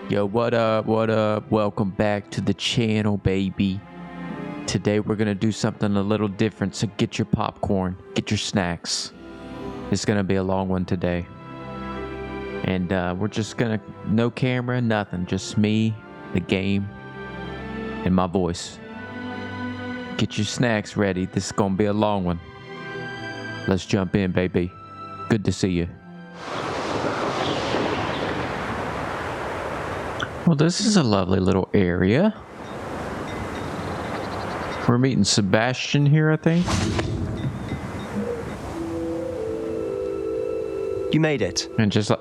Yo, what up, welcome back to the channel, baby. Today we're gonna do something a little different, so get your popcorn, get your snacks. It's gonna be a long one today. And we're just gonna, no camera, nothing, just me, the game, and my voice. Get your snacks ready, this is gonna be a long one. Let's jump in, baby. Good to see you. Well, this is a lovely little area. We're meeting Sebastian here, I think. You made it. And just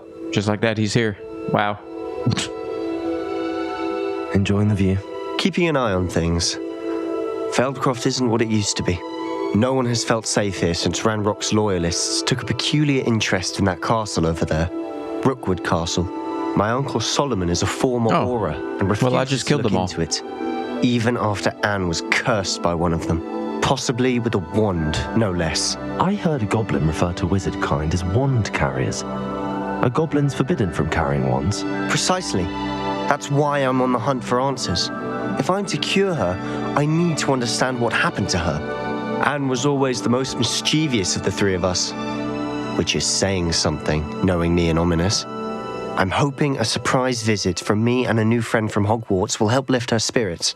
like that, he's here. Wow. Enjoying the view. Keeping an eye on things. Feldcroft isn't what it used to be. No one has felt safe here since Ranrock's loyalists took a peculiar interest in that castle over there. Rookwood Castle. My uncle Solomon is a former aura and refuses to look into it, even after Anne was cursed by one of them, possibly with a wand, no less. I heard a goblin refer to wizard kind as wand carriers. Are goblins forbidden from carrying wands? Precisely. That's why I'm on the hunt for answers. If I'm to cure her, I need to understand what happened to her. Anne was always the most mischievous of the three of us, which is saying something, knowing me and ominous. I'm hoping a surprise visit from me and a new friend from Hogwarts will help lift her spirits.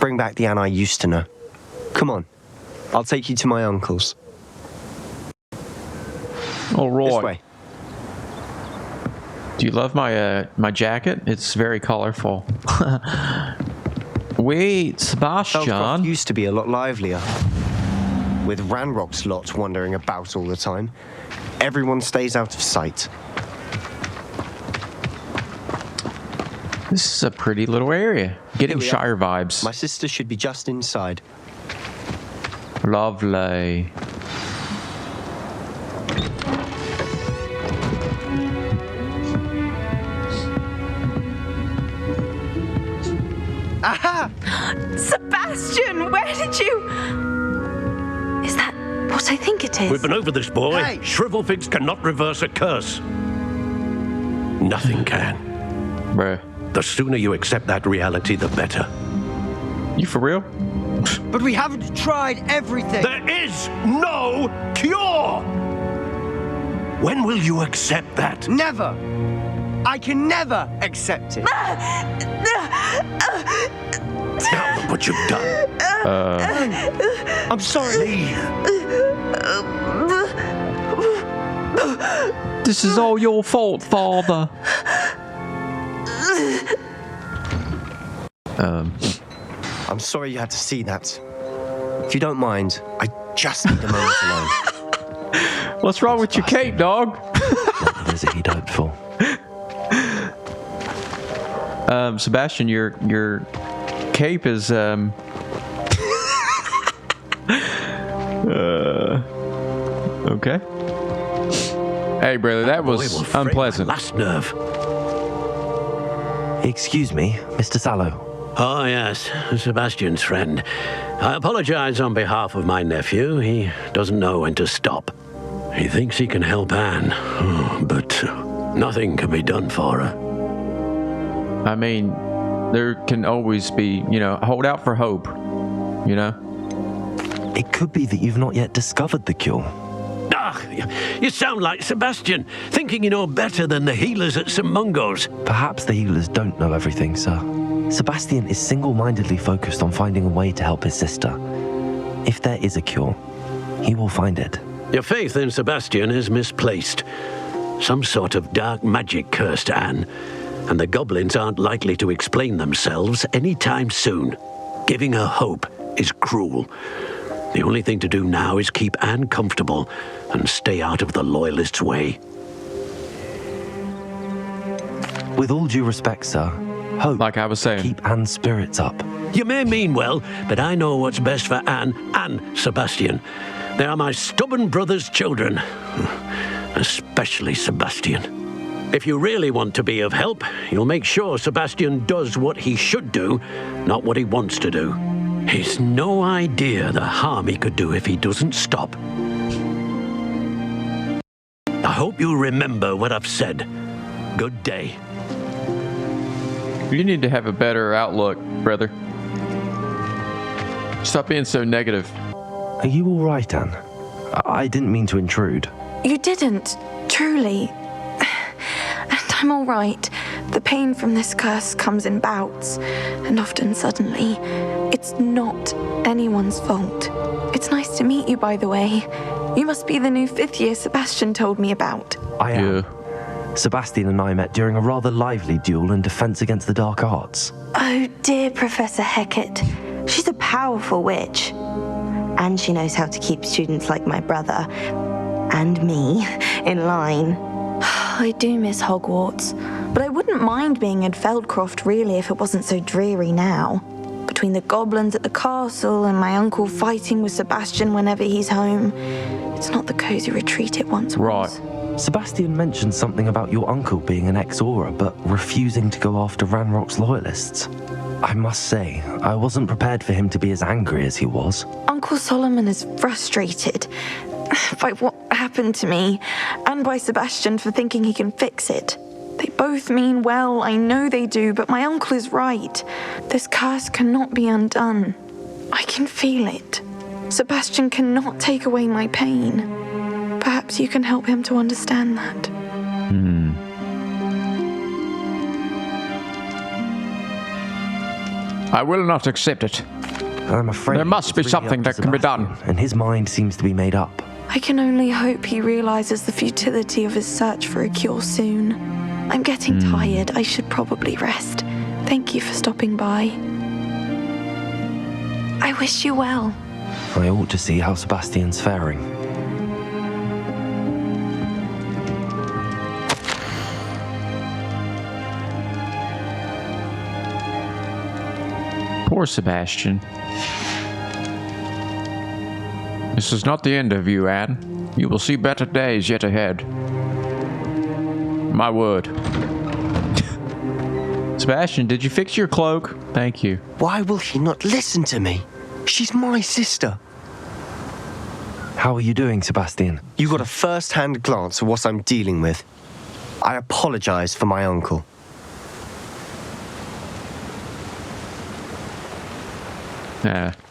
Bring back the Anne I used to know. Come on, I'll take you to my uncle's. All right. This way. Do you love my jacket? It's very colorful. Wait, Sebastian. Feldcroft used to be a lot livelier, with Ranrock's lot wandering about all the time. Everyone stays out of sight. This is a pretty little area. Getting Shire vibes. My sister should be just inside. Lovely. Aha! Sebastian, where did you... Is that what I think it is? We've been over this, boy. Hey! Shrivelfigs cannot reverse a curse. Nothing can. Bruh. The sooner you accept that reality, the better. You for real? But we haven't tried everything! There is no cure! When will you accept that? Never! I can never accept it! Now look what you've done. I'm sorry. This is all your fault, father. I'm sorry you had to see that. If you don't mind, I just need a moment alone. What's wrong with your cape, dog? Not the visit he'd hoped for. Sebastian, your cape is okay. Hey, brother, that was unpleasant. Last nerve. Excuse me, Mr. Sallow. Oh, yes, Sebastian's friend. I apologize on behalf of my nephew. He doesn't know when to stop. He thinks he can help Anne, but nothing can be done for her. I mean, there can always be, hold out for hope, It could be that you've not yet discovered the cure. Ah, you sound like Sebastian, thinking you know better than the healers at St. Mungo's. Perhaps the healers don't know everything, sir. Sebastian is single-mindedly focused on finding a way to help his sister. If there is a cure, he will find it. Your faith in Sebastian is misplaced. Some sort of dark magic cursed Anne, and the goblins aren't likely to explain themselves anytime soon. Giving her hope is cruel. The only thing to do now is keep Anne comfortable and stay out of the Loyalists' way. With all due respect, sir, hope, Like I was saying. keep Anne's spirits up. You may mean well, but I know what's best for Anne and Sebastian. They are my stubborn brother's children, especially Sebastian. If you really want to be of help, you'll make sure Sebastian does what he should do, not what he wants to do. He's no idea the harm he could do if he doesn't stop. I hope you'll remember what I've said. Good day. You need to have a better outlook, brother. Stop being so negative. Are you all right, Anne? I didn't mean to intrude. You didn't, truly. And I'm all right. The pain from this curse comes in bouts, and often suddenly. It's not anyone's fault. It's nice to meet you, by the way. You must be the new 5th year Sebastian told me about. I am. Yeah. Sebastian and I met during a rather lively duel in defense against the dark arts. Oh, dear Professor Hecat. She's a powerful witch. And she knows how to keep students like my brother and me in line. I do miss Hogwarts, but I wouldn't mind being in Feldcroft, really, if it wasn't so dreary now. Between the goblins at the castle and my uncle fighting with Sebastian whenever he's home, it's not the cozy retreat it once was. Sebastian mentioned something about your uncle being an ex-Auror, but refusing to go after Ranrock's loyalists. I must say, I wasn't prepared for him to be as angry as he was. Uncle Solomon is frustrated by what happened to me, and by Sebastian for thinking he can fix it. They both mean well, I know they do, but my uncle is right. This curse cannot be undone. I can feel it. Sebastian cannot take away my pain. Perhaps you can help him to understand that. I will not accept it. I'm afraid There must be it's really something up to that can be done. Sebastian, and his mind seems to be made up. I can only hope he realizes the futility of his search for a cure soon. I'm getting tired. I should probably rest. Thank you for stopping by. I wish you well. I ought to see how Sebastian's faring. Poor Sebastian. This is not the end of you, Anne. You will see better days yet ahead. My word. Sebastian, did you fix your cloak? Thank you. Why will he not listen to me? She's my sister. How are you doing, Sebastian? You got a first-hand glance of what I'm dealing with. I apologize for my uncle.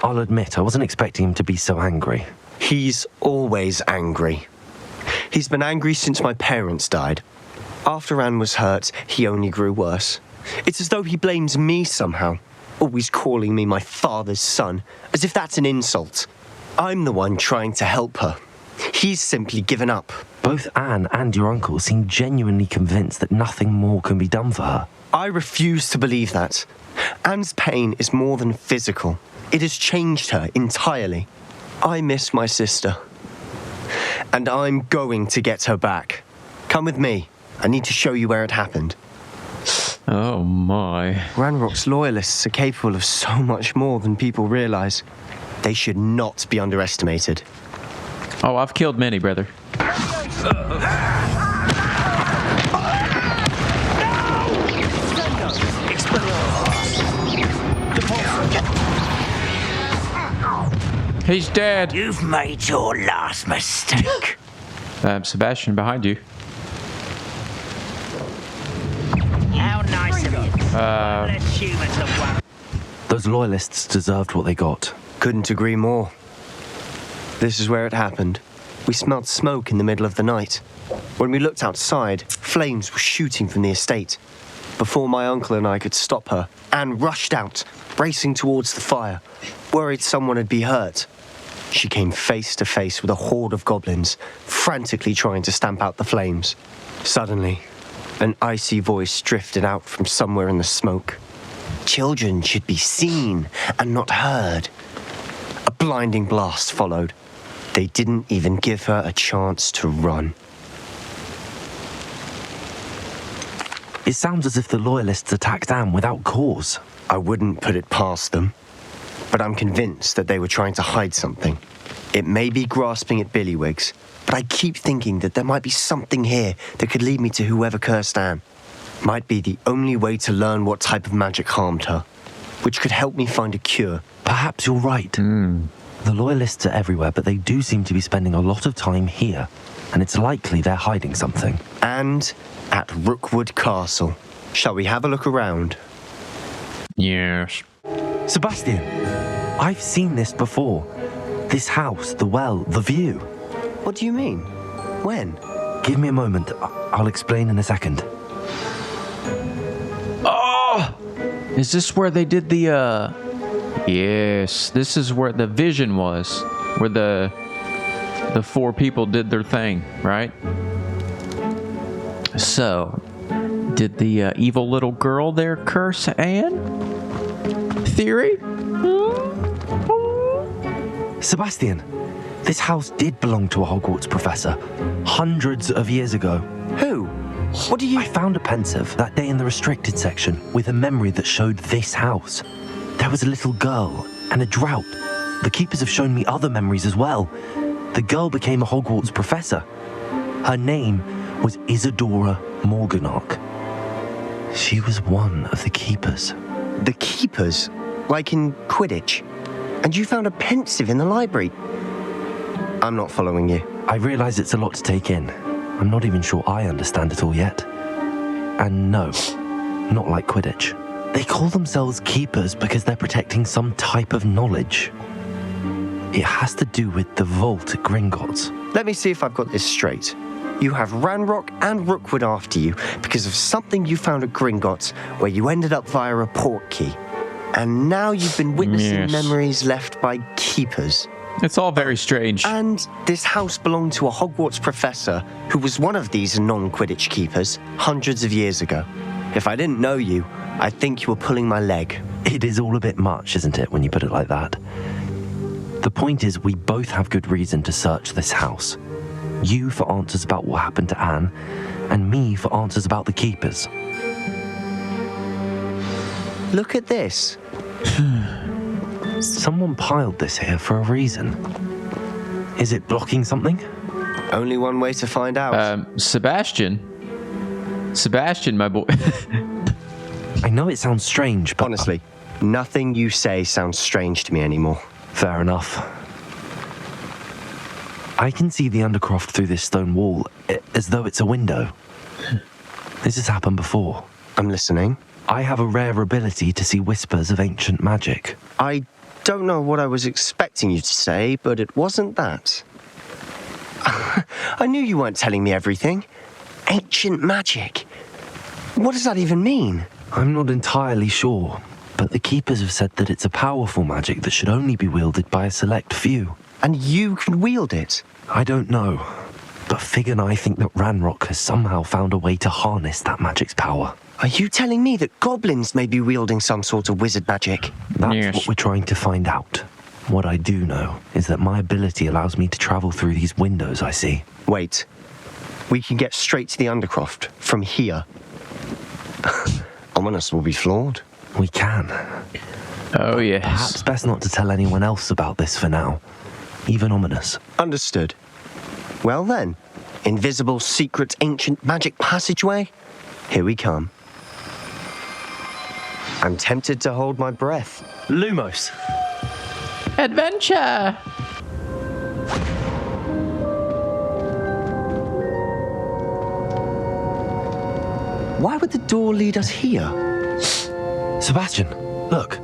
I'll admit, I wasn't expecting him to be so angry. He's always angry. He's been angry since my parents died. After Anne was hurt, he only grew worse. It's as though he blames me somehow, always calling me my father's son, as if that's an insult. I'm the one trying to help her. He's simply given up. Both Anne and your uncle seem genuinely convinced that nothing more can be done for her. I refuse to believe that. Anne's pain is more than physical. It has changed her entirely. I miss my sister. And I'm going to get her back. Come with me. I need to show you where it happened. Oh my. Ranrock's loyalists are capable of so much more than people realize. They should not be underestimated. Oh, I've killed many, brother. He's dead. You've made your last mistake. Sebastian, behind you. How nice of you. Less human than one. Those loyalists deserved what they got. Couldn't agree more. This is where it happened. We smelled smoke in the middle of the night. When we looked outside, flames were shooting from the estate. Before my uncle and I could stop her, Anne rushed out, racing towards the fire, worried someone had been hurt. She came face to face with a horde of goblins, frantically trying to stamp out the flames. Suddenly, an icy voice drifted out from somewhere in the smoke. Children should be seen and not heard. A blinding blast followed. They didn't even give her a chance to run. It sounds as if the loyalists attacked Anne without cause. I wouldn't put it past them, but I'm convinced that they were trying to hide something. It may be grasping at billywhigs, but I keep thinking that there might be something here that could lead me to whoever cursed Anne. Might be the only way to learn what type of magic harmed her, which could help me find a cure. Perhaps you're right. The loyalists are everywhere, but they do seem to be spending a lot of time here, and it's likely they're hiding something. And at Rookwood Castle. Shall we have a look around? Yes. Sebastian, I've seen this before. This house, the well, the view. What do you mean? When? Give me a moment. I'll explain in a second. Oh! Is this where they did the, Yes, this is where the vision was. Where the 4 people did their thing, right? So, did the evil little girl there curse Anne? Theory? Sebastian, this house did belong to a Hogwarts professor hundreds of years ago. Who? What do you... I found a pensive that day in the restricted section with a memory that showed this house. There was a little girl and a drought. The keepers have shown me other memories as well. The girl became a Hogwarts professor. Her name was Isadora Morganach. She was one of the keepers. The keepers? Like in Quidditch? And you found a pensive in the library? I'm not following you. I realize it's a lot to take in. I'm not even sure I understand it all yet. And no, not like Quidditch. They call themselves keepers because they're protecting some type of knowledge. It has to do with the vault at Gringotts. Let me see if I've got this straight. You have Ranrock and Rookwood after you because of something you found at Gringotts where you ended up via a portkey. And now you've been witnessing memories left by keepers. It's all very strange. And this house belonged to a Hogwarts professor who was one of these non-Quidditch keepers hundreds of years ago. If I didn't know you, I think you were pulling my leg. It is all a bit much, isn't it, when you put it like that? The point is, we both have good reason to search this house. You for answers about what happened to Anne, and me for answers about the keepers. Look at this. Someone piled this here for a reason. Is it blocking something? Only one way to find out. Sebastian, my boy. I know it sounds strange, but... Honestly, nothing you say sounds strange to me anymore. Fair enough. I can see the Undercroft through this stone wall, as though it's a window. This has happened before. I'm listening. I have a rare ability to see whispers of ancient magic. I don't know what I was expecting you to say, but it wasn't that. I knew you weren't telling me everything. Ancient magic. What does that even mean? I'm not entirely sure, but the keepers have said that it's a powerful magic that should only be wielded by a select few. And you can wield it? I don't know, but Fig and I think that Ranrock has somehow found a way to harness that magic's power. Are you telling me that goblins may be wielding some sort of wizard magic? That's what we're trying to find out. What I do know is that my ability allows me to travel through these windows I see. Wait. We can get straight to the Undercroft from here. Ominous will be flawed. We can. Oh, yes. Perhaps best not to tell anyone else about this for now. Even Ominous. Understood. Well then, invisible, secret, ancient magic passageway? Here we come. I'm tempted to hold my breath. Lumos! Adventure! Why would the door lead us here? Sebastian, look.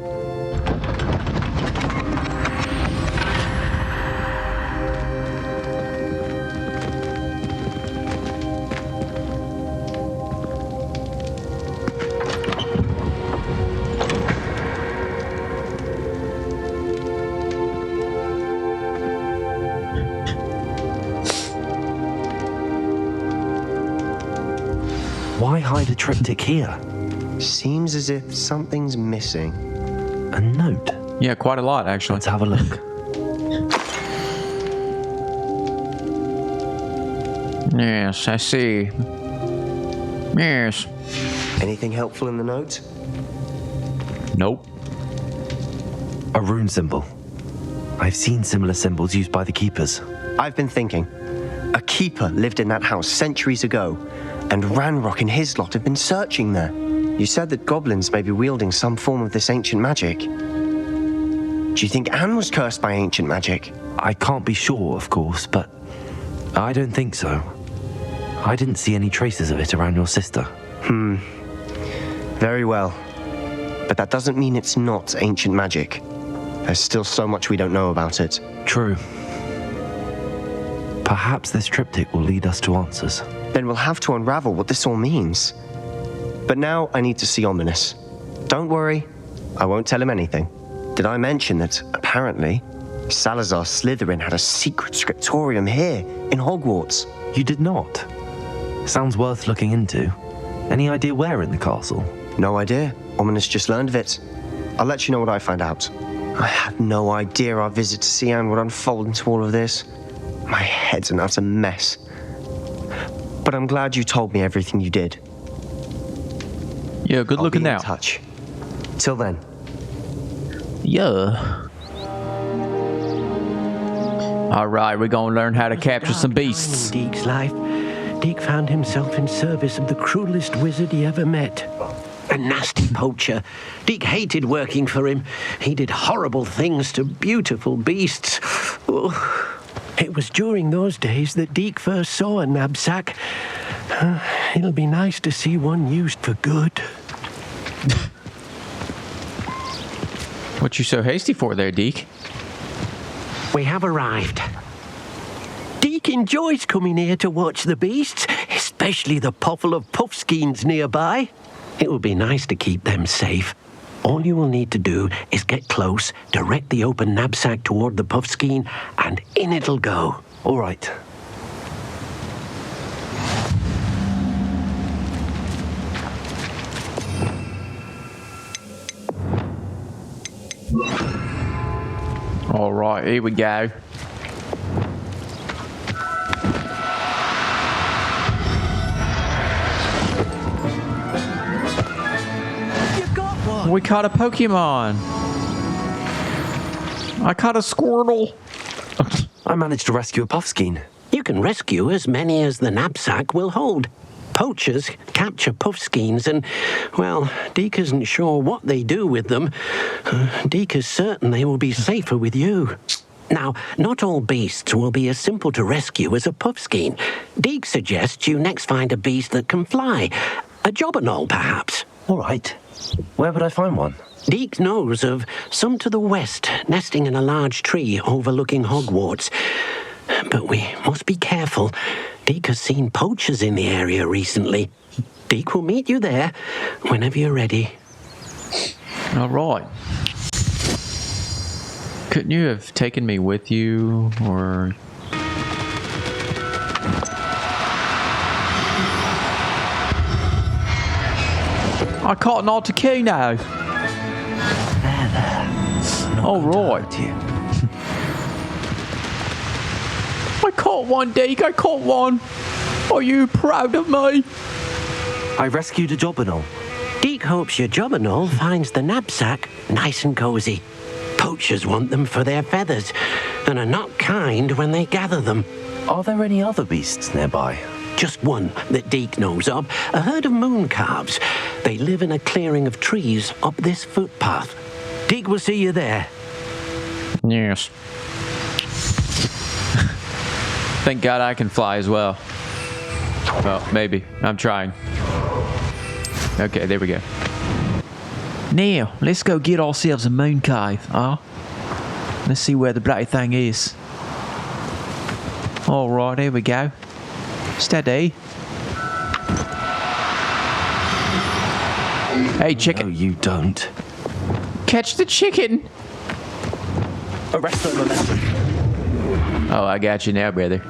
Why hide a triptych here? Seems as if something's missing. A note? Yeah, quite a lot, actually. Let's have a look. Yes, I see. Yes. Anything helpful in the note? Nope. A rune symbol. I've seen similar symbols used by the keepers. I've been thinking. A keeper lived in that house centuries ago, and Ranrock and his lot have been searching there. You said that goblins may be wielding some form of this ancient magic. Do you think Anne was cursed by ancient magic? I can't be sure, of course, but I don't think so. I didn't see any traces of it around your sister. Very well. But that doesn't mean it's not ancient magic. There's still so much we don't know about it. True. Perhaps this triptych will lead us to answers. Then we'll have to unravel what this all means. But now I need to see Ominous. Don't worry, I won't tell him anything. Did I mention that, apparently, Salazar Slytherin had a secret scriptorium here in Hogwarts? You did not? Sounds worth looking into. Any idea where in the castle? No idea. Ominous just learned of it. I'll let you know what I find out. I had no idea our visit to Sian would unfold into all of this. My head's an utter mess. But I'm glad you told me everything you did. Yeah, good I'll looking be in out. touch. Till then. Yeah. All right, we're gonna learn how to capture some beasts. In Deke's life, Deke found himself in service of the cruelest wizard he ever met. A nasty poacher. Deke hated working for him. He did horrible things to beautiful beasts. Oh. It was during those days that Deke first saw a knapsack. It'll be nice to see one used for good. What you so hasty for there, Deke? We have arrived. Deke enjoys coming here to watch the beasts, especially the potful of puffskeins nearby. It will be nice to keep them safe. All you will need to do is get close, direct the open knapsack toward the puffskein, and in it'll go. All right. All right, here we go. We caught a Pokemon. I caught a Squirtle. I managed to rescue a puffskein. You can rescue as many as the knapsack will hold. Poachers capture puffskeins and, well, Deke isn't sure what they do with them. Deke is certain they will be safer with you. Now, not all beasts will be as simple to rescue as a puffskein. Deke suggests you next find a beast that can fly. A jobberknoll, perhaps. All right. Where would I find one? Deke knows of some to the west, nesting in a large tree overlooking Hogwarts. But we must be careful. Deke has seen poachers in the area recently. Deke will meet you there whenever you're ready. All right. Couldn't you have taken me with you, or... I caught an Articuno. All right. I caught one, Deke. I caught one. Are you proud of me? I rescued a jobberknoll. Deke hopes your jobberknoll finds the knapsack nice and cozy. Poachers want them for their feathers and are not kind when they gather them. Are there any other beasts nearby? Just one that Deke knows of, a herd of mooncalves. They live in a clearing of trees up this footpath. Deke will see you there. Yes. Thank God I can fly as well. Well, maybe. I'm trying. Okay, there we go. Now, let's go get ourselves a moon cave, huh? Let's see where the bloody thing is. Alright, here we go. Steady. Hey, chicken. No, you don't. Catch the chicken. Arrest the momentum. Oh, I got you now, brother.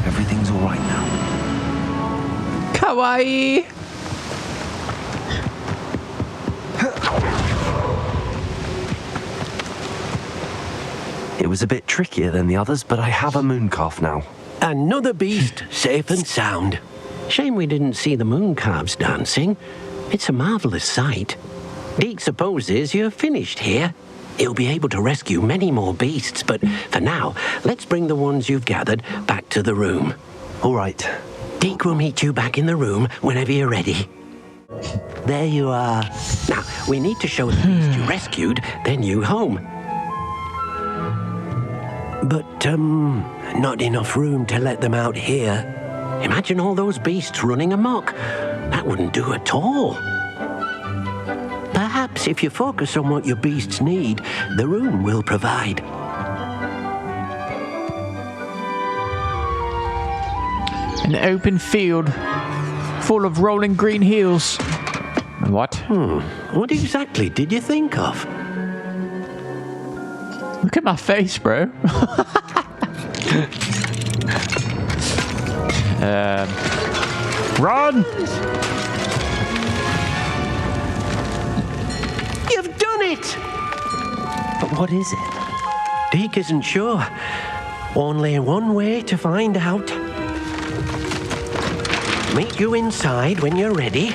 Everything's all right now. Kawaii. It was a bit trickier than the others, but I have a mooncalf now. Another beast, safe and sound. Shame we didn't see the mooncalves dancing. It's a marvelous sight. Deke supposes you're finished here. He'll be able to rescue many more beasts, but for now, let's bring the ones you've gathered back to the room. All right. Deke will meet you back in the room whenever you're ready. There you are. Now, we need to show the beast you rescued their new home. but not enough room to let them out here. Imagine all those beasts running amok. That wouldn't do at all. Perhaps if you focus on what your beasts need, the room will provide. An open field full of rolling green hills. What? What exactly did you think of? Look at my face, bro. Run! You've done it! But what is it? Deke isn't sure. Only one way to find out. Meet you inside when you're ready.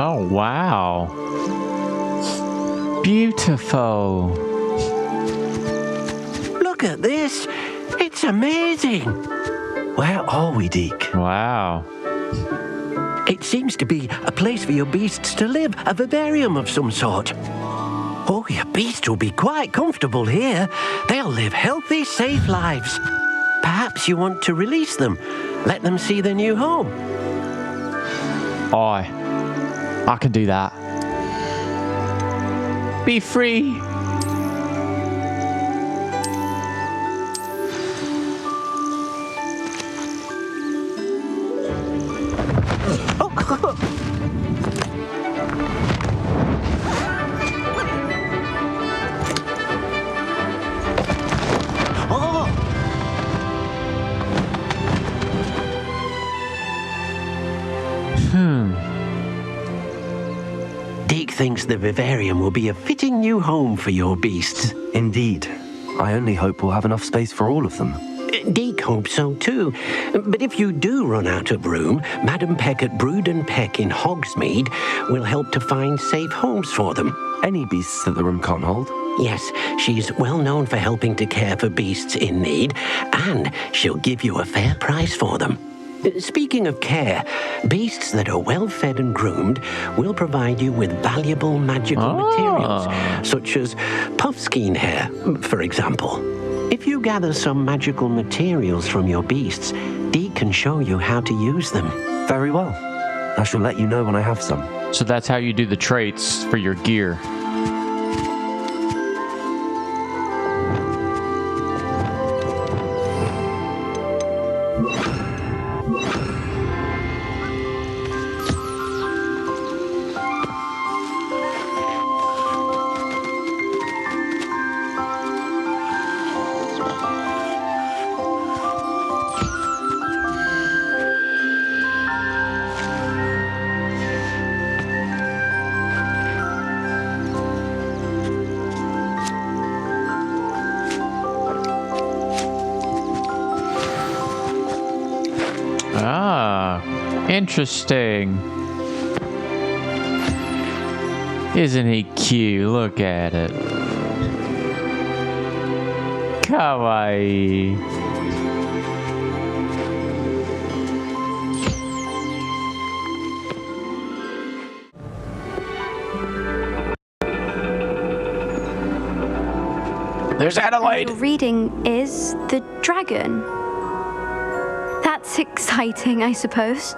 Oh, wow. Beautiful. Look at this. It's amazing. Where are we, Deke? Wow. It seems to be a place for your beasts to live, a vivarium of some sort. Oh, your beasts will be quite comfortable here. They'll live healthy, safe lives. Perhaps you want to release them, let them see their new home. I can do that. Be free. Deke thinks the vivarium will be a fitting new home for your beasts. Indeed. I only hope we'll have enough space for all of them. Deke hopes so too. But if you do run out of room, Madam Peck at Brood and Peck in Hogsmeade will help to find safe homes for them. Any beasts that the room can't hold? Yes, she's well known for helping to care for beasts in need, and she'll give you a fair price for them. Speaking of care, beasts that are well fed and groomed will provide you with valuable magical materials, such as puffskein hair, for example. If you gather some magical materials from your beasts, Deke can show you how to use them. Very well. I shall let you know when I have some. So that's how you do the traits for your gear. Interesting. Isn't he cute? Look at it. Kawaii. There's Adelaide. Your reading is The Dragon. That's exciting, I suppose.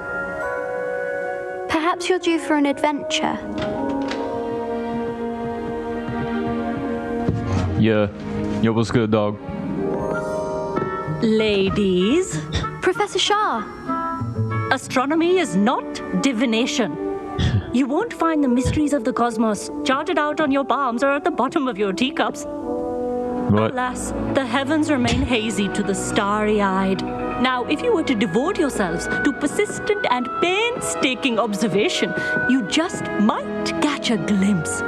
Perhaps you're due for an adventure. Yeah, what's good, dog? Ladies, Professor Shah. astronomy is not divination. You won't find the mysteries of the cosmos charted out on your palms or at the bottom of your teacups. What? Alas, the heavens remain hazy to the starry-eyed. Now, if you were to devote yourselves to persistent and painstaking observation, you just might catch a glimpse.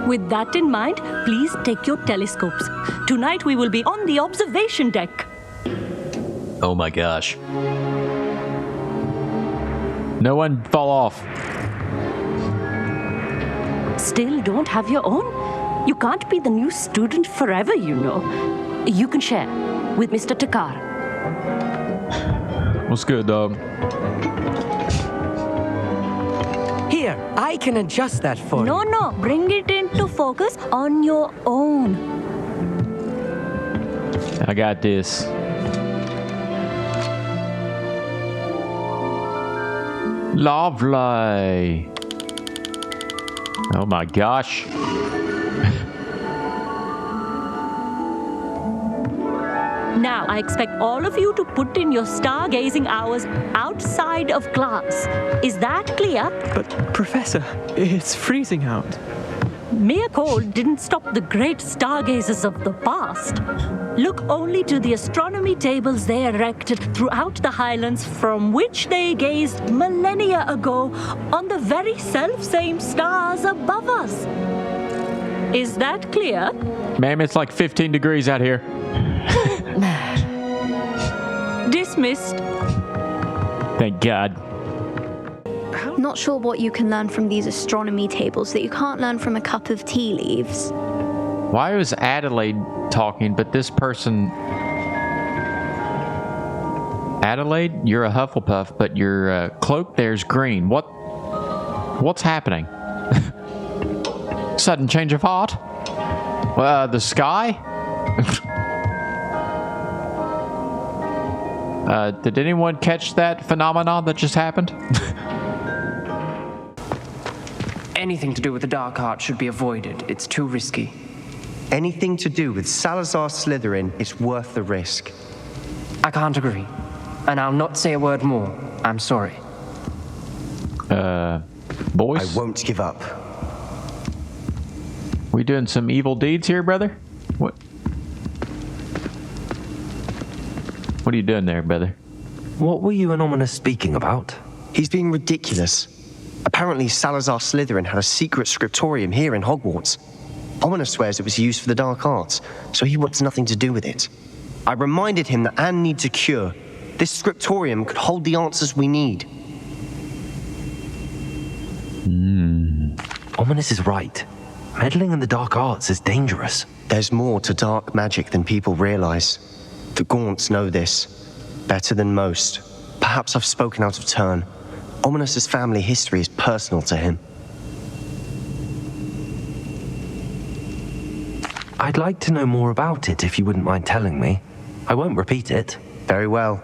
With that in mind, please take your telescopes. Tonight we will be on the observation deck. Oh my gosh. No one fall off. Still don't have your own? You can't be the new student forever, you know. You can share with Mr. Takar. What's good, dog? Here, I can adjust that for you. No, bring it into focus on your own. I got this. Lovely. Oh my gosh. Now, I expect all of you to put in your stargazing hours outside of class. Is that clear? But, Professor, it's freezing out. Mere cold didn't stop the great stargazers of the past. Look only to the astronomy tables they erected throughout the Highlands from which they gazed millennia ago on the very self-same stars above us. Is that clear? Ma'am, it's like 15 degrees out here. Dismissed. Thank God. Not sure what you can learn from these astronomy tables that you can't learn from a cup of tea leaves. Why was Adelaide talking, but this person... Adelaide, you're a Hufflepuff, but your cloak there's green. What's happening? Sudden change of heart? The sky? Did anyone catch that phenomenon that just happened? Anything to do with the dark art should be avoided. It's too risky. Anything to do with Salazar Slytherin is worth the risk. I can't agree. And I'll not say a word more. I'm sorry. Boys? I won't give up. We doing some evil deeds here, brother? What are you doing there, brother? What were you and Ominous speaking about? He's being ridiculous. Apparently, Salazar Slytherin had a secret scriptorium here in Hogwarts. Ominous swears it was used for the dark arts, so he wants nothing to do with it. I reminded him that Anne needs a cure. This scriptorium could hold the answers we need. Ominous is right. Meddling in the dark arts is dangerous. There's more to dark magic than people realize. The Gaunts know this better than most. Perhaps I've spoken out of turn. Ominous's family history is personal to him. I'd like to know more about it if you wouldn't mind telling me. I won't repeat it. Very well.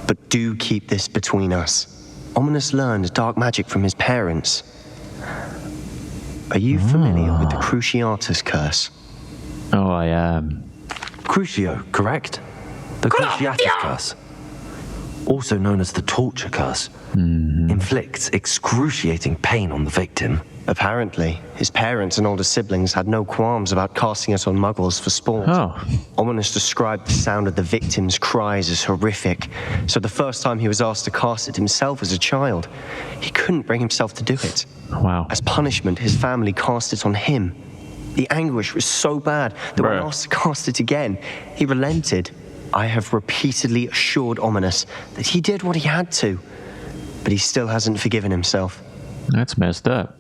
But do keep this between us. Ominous learned dark magic from his parents. Are you familiar with the Cruciatus curse? Oh, I am. Crucio, correct? The Cruciatus curse. Also known as the torture curse. Inflicts excruciating pain on the victim. Apparently, his parents and older siblings had no qualms about casting it on muggles for sport. Oh. Ominous described the sound of the victim's cries as horrific, so the first time he was asked to cast it himself as a child, he couldn't bring himself to do it. Wow. As punishment, his family cast it on him. The anguish was so bad that when asked to cast it again, he relented. I have repeatedly assured Ominous that he did what he had to, but he still hasn't forgiven himself. That's messed up.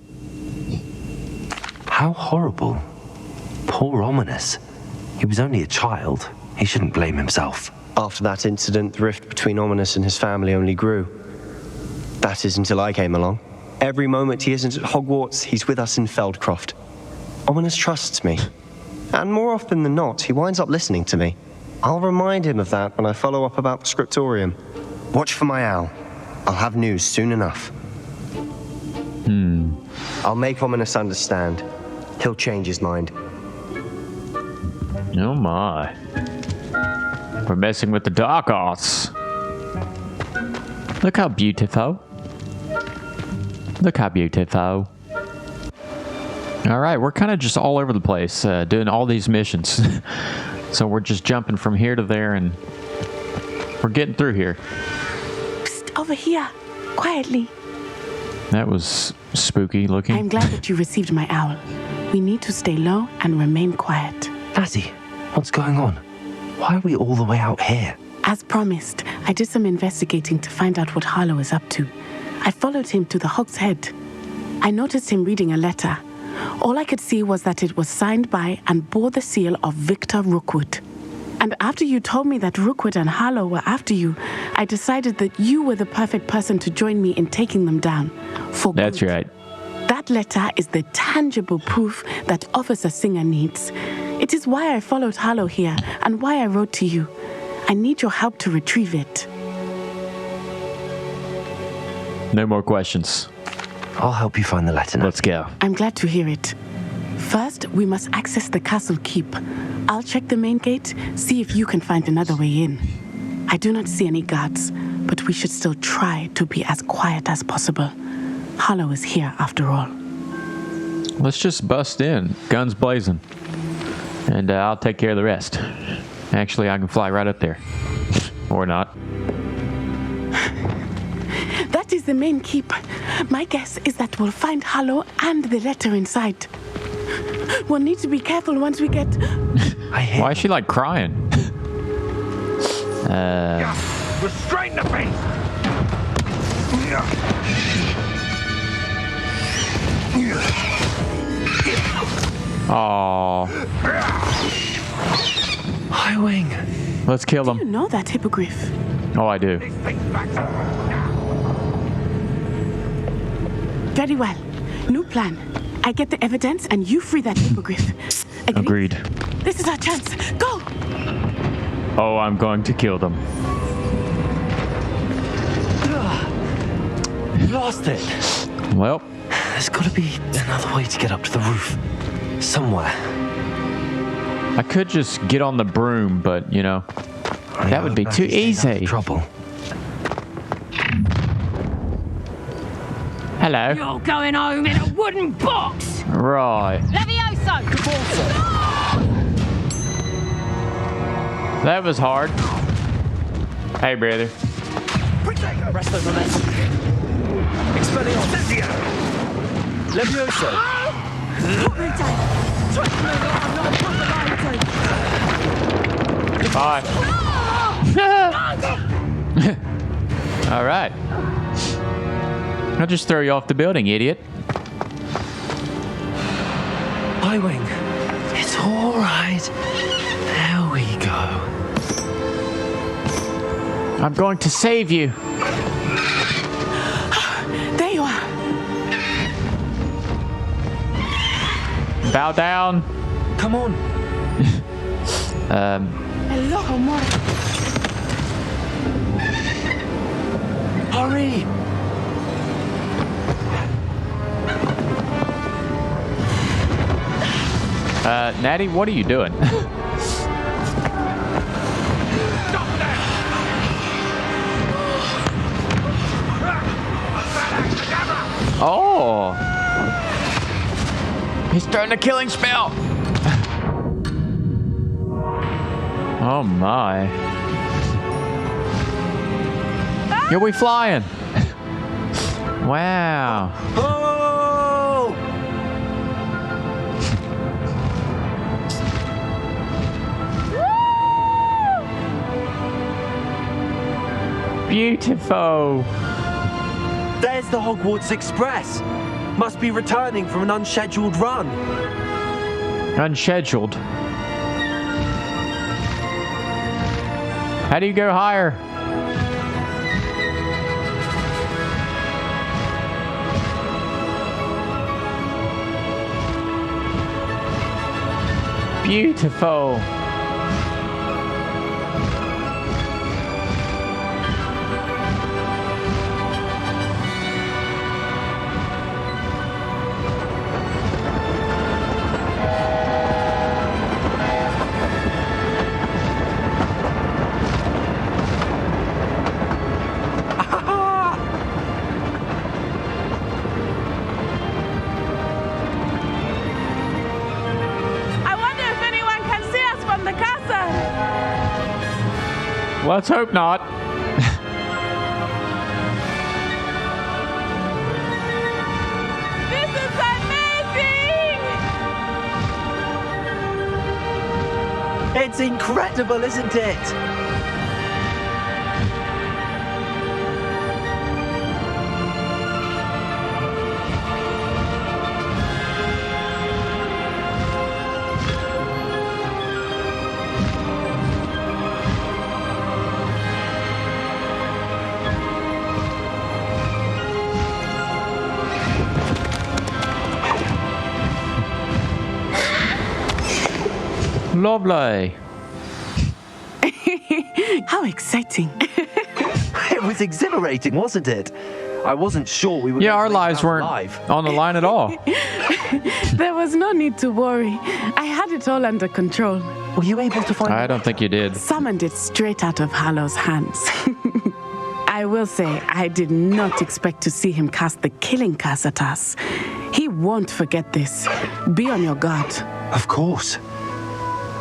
How horrible. Poor Ominous. He was only a child. He shouldn't blame himself. After that incident, the rift between Ominous and his family only grew. That is until I came along. Every moment he isn't at Hogwarts, he's with us in Feldcroft. Ominous trusts me. And more often than not, he winds up listening to me. I'll remind him of that when I follow up about the scriptorium. Watch for my owl. I'll have news soon enough. I'll make Ominous understand. He'll change his mind. Oh my. We're messing with the dark arts. Look how beautiful. Look how beautiful. Alright, we're kind of just all over the place, doing all these missions. So we're just jumping from here to there and we're getting through here. Psst, over here. Quietly. That was spooky looking. I'm glad that you received my owl. We need to stay low and remain quiet. Lassie, what's going on? Why are we all the way out here? As promised, I did some investigating to find out what Harlow is up to. I followed him to the Hog's Head. I noticed him reading a letter. All I could see was that it was signed by and bore the seal of Victor Rookwood. And after you told me that Rookwood and Harlow were after you, I decided that you were the perfect person to join me in taking them down. For That's good. right. That letter is the tangible proof that Officer Singer needs. It is why I followed Harlow here and why I wrote to you. I need your help to retrieve it. No more questions. I'll help you find the letter now. Let's go. I'm glad to hear it. First, we must access the castle keep. I'll check the main gate, see if you can find another way in. I do not see any guards, but we should still try to be as quiet as possible. Harlow is here after all. Let's just bust in, guns blazing. And I'll take care of the rest. Actually, I can fly right up there. Or not. That is the main keep. My guess is that we'll find Harlow and the letter inside. We'll need to be careful once we get... Why is she like crying? Restrain the beast! Oh. High Wing. Let's kill You him. know that hippogriff. Oh, I do. Very well. New plan. I get the evidence and you free that hippogriff. Agreed. This is our chance. Go! Oh, I'm going to kill them. Lost it. Well, There's got to be another way to get up to the roof. Somewhere. I could just get on the broom, but, you know, that would be too easy. Trouble. Hello. You're going home in a wooden box! Right. Levioso! That was hard. Hey, brother. Resto momentum. Expelliarmus. Levioso. Bye. All right. I'll just throw you off the building, idiot. High Wing. It's all right. There we go. I'm going to save you. There you are. Bow down. Come on. Hello, amor. Hurry. Natty, what are you doing? Oh! He's throwing a killing spell! Oh my. Here we flying! Wow. Oh! Beautiful! There's the Hogwarts Express. Must be returning from an unscheduled run. Unscheduled. How do you go higher? Beautiful. Let's hope not. This is amazing! It's incredible, isn't it? lovely. How exciting. It was exhilarating, wasn't it? I wasn't sure we were Yeah, going our to make lives it out weren't alive. on the line at all. There was no need to worry. I had it all under control. Were you able to find I don't think you did. Summoned it straight out of Hallow's hands. I will say, I did not expect to see him cast the killing curse at us. He won't forget this. Be on your guard. Of course.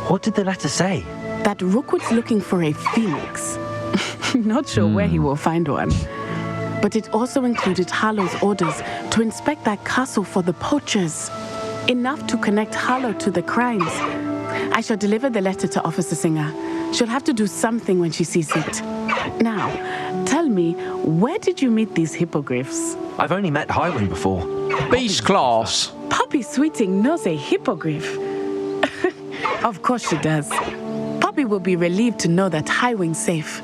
What did the letter say? That Rookwood's looking for a phoenix. Not sure where he will find one. But it also included Harlow's orders to inspect that castle for the poachers. Enough to connect Harlow to the crimes. I shall deliver the letter to Officer Singer. She'll have to do something when she sees it. Now, tell me, where did you meet these hippogriffs? I've only met Highwing before. Beast class. Poppy Sweeting knows a hippogriff. Of course she does. Poppy will be relieved to know that Highwing's safe.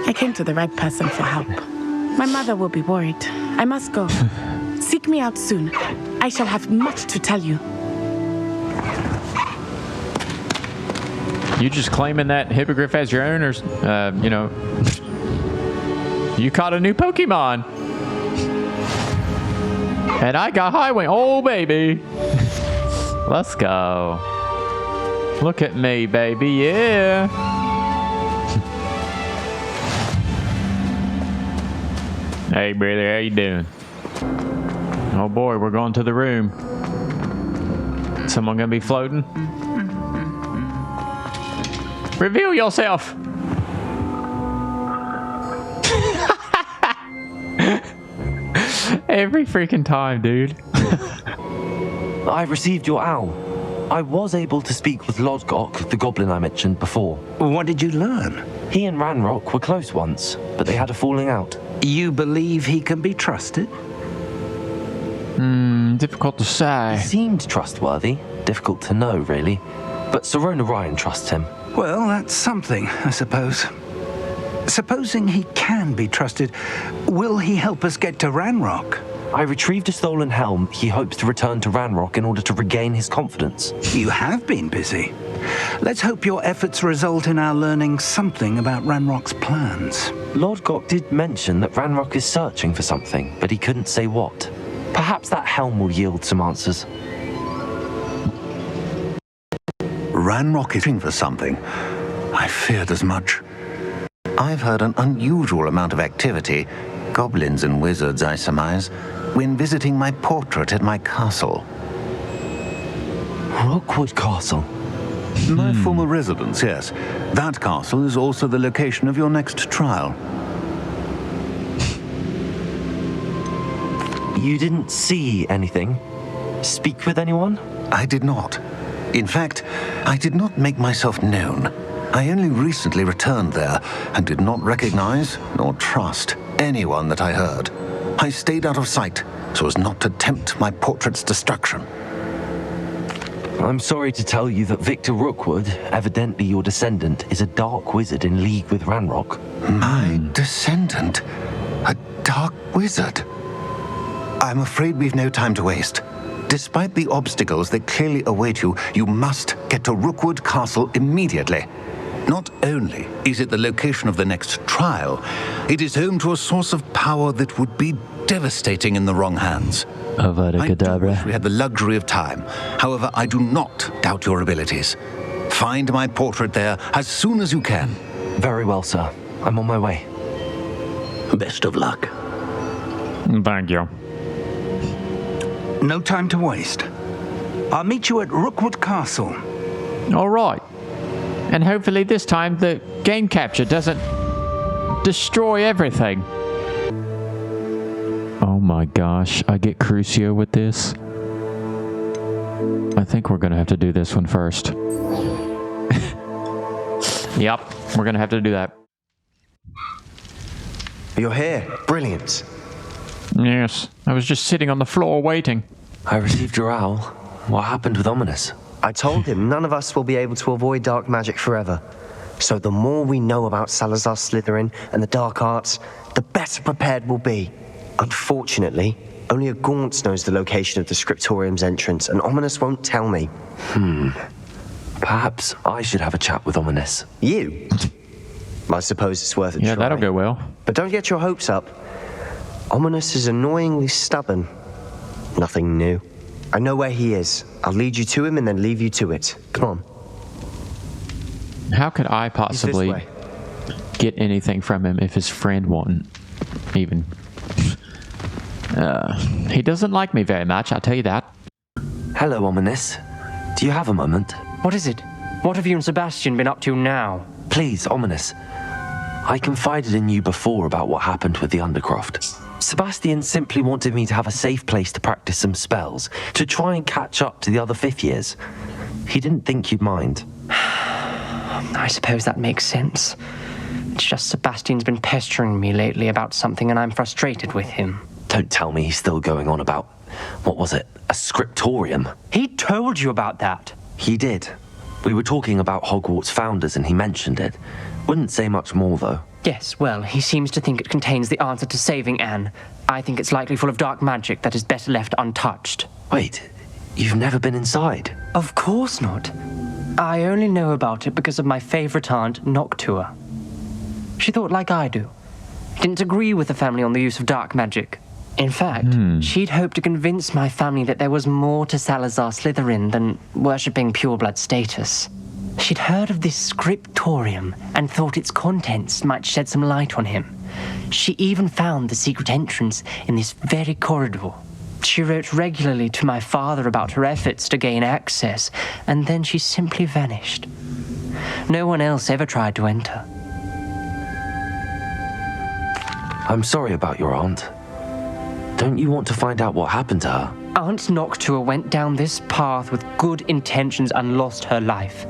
I came to the right person for help. My mother will be worried. I must go. Seek me out soon. I shall have much to tell you. You just claiming that hippogriff as your own, or, you know, you caught a new Pokemon. And I got Highwing. Oh, baby. Let's go. Look at me, baby. Yeah. Hey, brother. How you doing? Oh, boy. We're going to the room. Someone gonna be floating? Reveal yourself. Every freaking time, dude. I received your owl. I was able to speak with Lodgok, the goblin I mentioned before. What did you learn? He and Ranrock were close once, but they had a falling out. You believe he can be trusted? Difficult to say. He seemed trustworthy. Difficult to know, really. But Serona Ryan trusts him. Well, that's something, I suppose. Supposing he can be trusted, will he help us get to Ranrock? I retrieved a stolen helm. He hopes to return to Ranrock in order to regain his confidence. You have been busy. Let's hope your efforts result in our learning something about Ranrock's plans. Lodgok did mention that Ranrock is searching for something, but he couldn't say what. Perhaps that helm will yield some answers. Ranrock is looking for something. I feared as much. I've heard an unusual amount of activity, goblins and wizards, I surmise, when visiting my portrait at my castle. Rookwood Castle? My former residence, yes. That castle is also the location of your next trial. You didn't see anything? Speak with anyone? I did not. In fact, I did not make myself known. I only recently returned there and did not recognize nor trust anyone that I heard. I stayed out of sight so as not to tempt my portrait's destruction. I'm sorry to tell you that Victor Rookwood, evidently your descendant, is a dark wizard in league with Ranrock. My descendant? A dark wizard? I'm afraid we've no time to waste. Despite the obstacles that clearly await you, you must get to Rookwood Castle immediately. Not only is it the location of the next trial, it is home to a source of power that would be devastating in the wrong hands. I do wish we had the luxury of time. However, I do not doubt your abilities. Find my portrait there as soon as you can. Very well, sir. I'm on my way. Best of luck. Thank you. No time to waste. I'll meet you at Rookwood Castle. All right. And hopefully this time the game capture doesn't destroy everything. Oh my gosh, I get Crucio with this. I think we're gonna have to do this one first. Yep, we're gonna have to do that. You're here. Brilliant. Yes, I was just sitting on the floor waiting. I received your owl. What happened with Ominous? I told him none of us will be able to avoid dark magic forever. So the more we know about Salazar Slytherin and the dark arts, the better prepared we'll be. Unfortunately, only a Gaunt knows the location of the Scriptorium's entrance, and Ominous won't tell me. Perhaps I should have a chat with Ominous. You? I suppose it's worth a try. Yeah, that'll go well. But don't get your hopes up. Ominous is annoyingly stubborn. Nothing new. I know where he is. I'll lead you to him and then leave you to it. Come on. How could I He's this possibly way. get anything from him if his friend won't even? He doesn't like me very much, I'll tell you that. Hello, Ominous. Do you have a moment? What is it? What have you and Sebastian been up to now? Please, Ominous. I confided in you before about what happened with the Undercroft. Sebastian simply wanted me to have a safe place to practice some spells, to try and catch up to the other fifth years. He didn't think you'd mind. I suppose that makes sense. It's just Sebastian's been pestering me lately about something and I'm frustrated with him. Don't tell me he's still going on about, what was it, a scriptorium? He told you about that. He did. We were talking about Hogwarts founders and he mentioned it. Wouldn't say much more, though. Yes, well, he seems to think it contains the answer to saving Anne. I think it's likely full of dark magic that is better left untouched. Wait, you've never been inside? Of course not. I only know about it because of my favorite aunt, Noctua. She thought like I do. Didn't agree with the family on the use of dark magic. In fact, she'd hoped to convince my family that there was more to Salazar Slytherin than worshipping pureblood status. She'd heard of this scriptorium and thought its contents might shed some light on him. She even found the secret entrance in this very corridor. She wrote regularly to my father about her efforts to gain access, and then she simply vanished. No one else ever tried to enter. I'm sorry about your aunt. Don't you want to find out what happened to her? Aunt Noctua went down this path with good intentions and lost her life.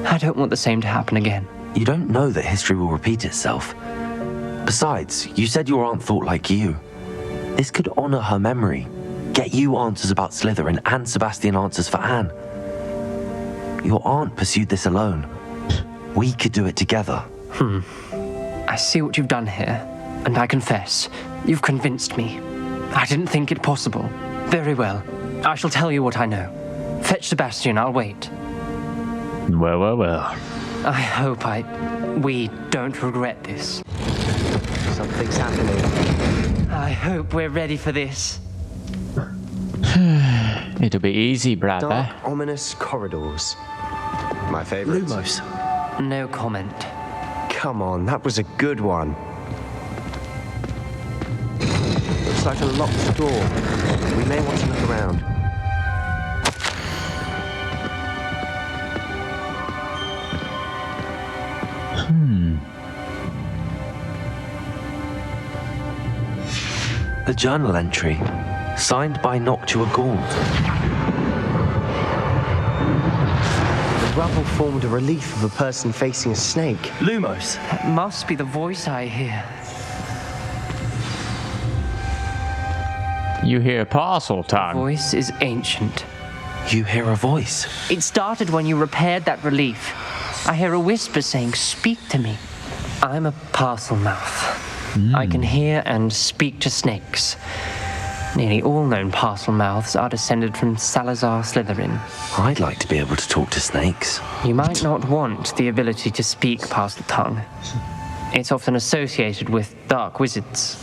I don't want the same to happen again. You don't know that history will repeat itself. Besides, you said your aunt thought like you. This could honor her memory, get you answers about Slytherin and Sebastian answers for Anne. Your aunt pursued this alone. We could do it together. I see what you've done here, and I confess, you've convinced me. I didn't think it possible. Very well. I shall tell you what I know. Fetch Sebastian, I'll wait. Well. I hope we don't regret this. Something's happening. I hope we're ready for this. It'll be easy, brother. Dark, ominous corridors. My favorite. Lumos. No comment. Come on, that was a good one. Looks like a locked door. We may want to look around. The journal entry, signed by Noctua Gaunt. The rubble formed a relief of a person facing a snake. Lumos. That must be the voice I hear. You hear parcel time. The voice is ancient. You hear a voice. It started when you repaired that relief. I hear a whisper saying, "Speak to me." I'm a parcel mouth. I can hear and speak to snakes. Nearly all known parcel mouths are descended from Salazar Slytherin. I'd like to be able to talk to snakes. You might not want the ability to speak past the tongue. It's often associated with dark wizards.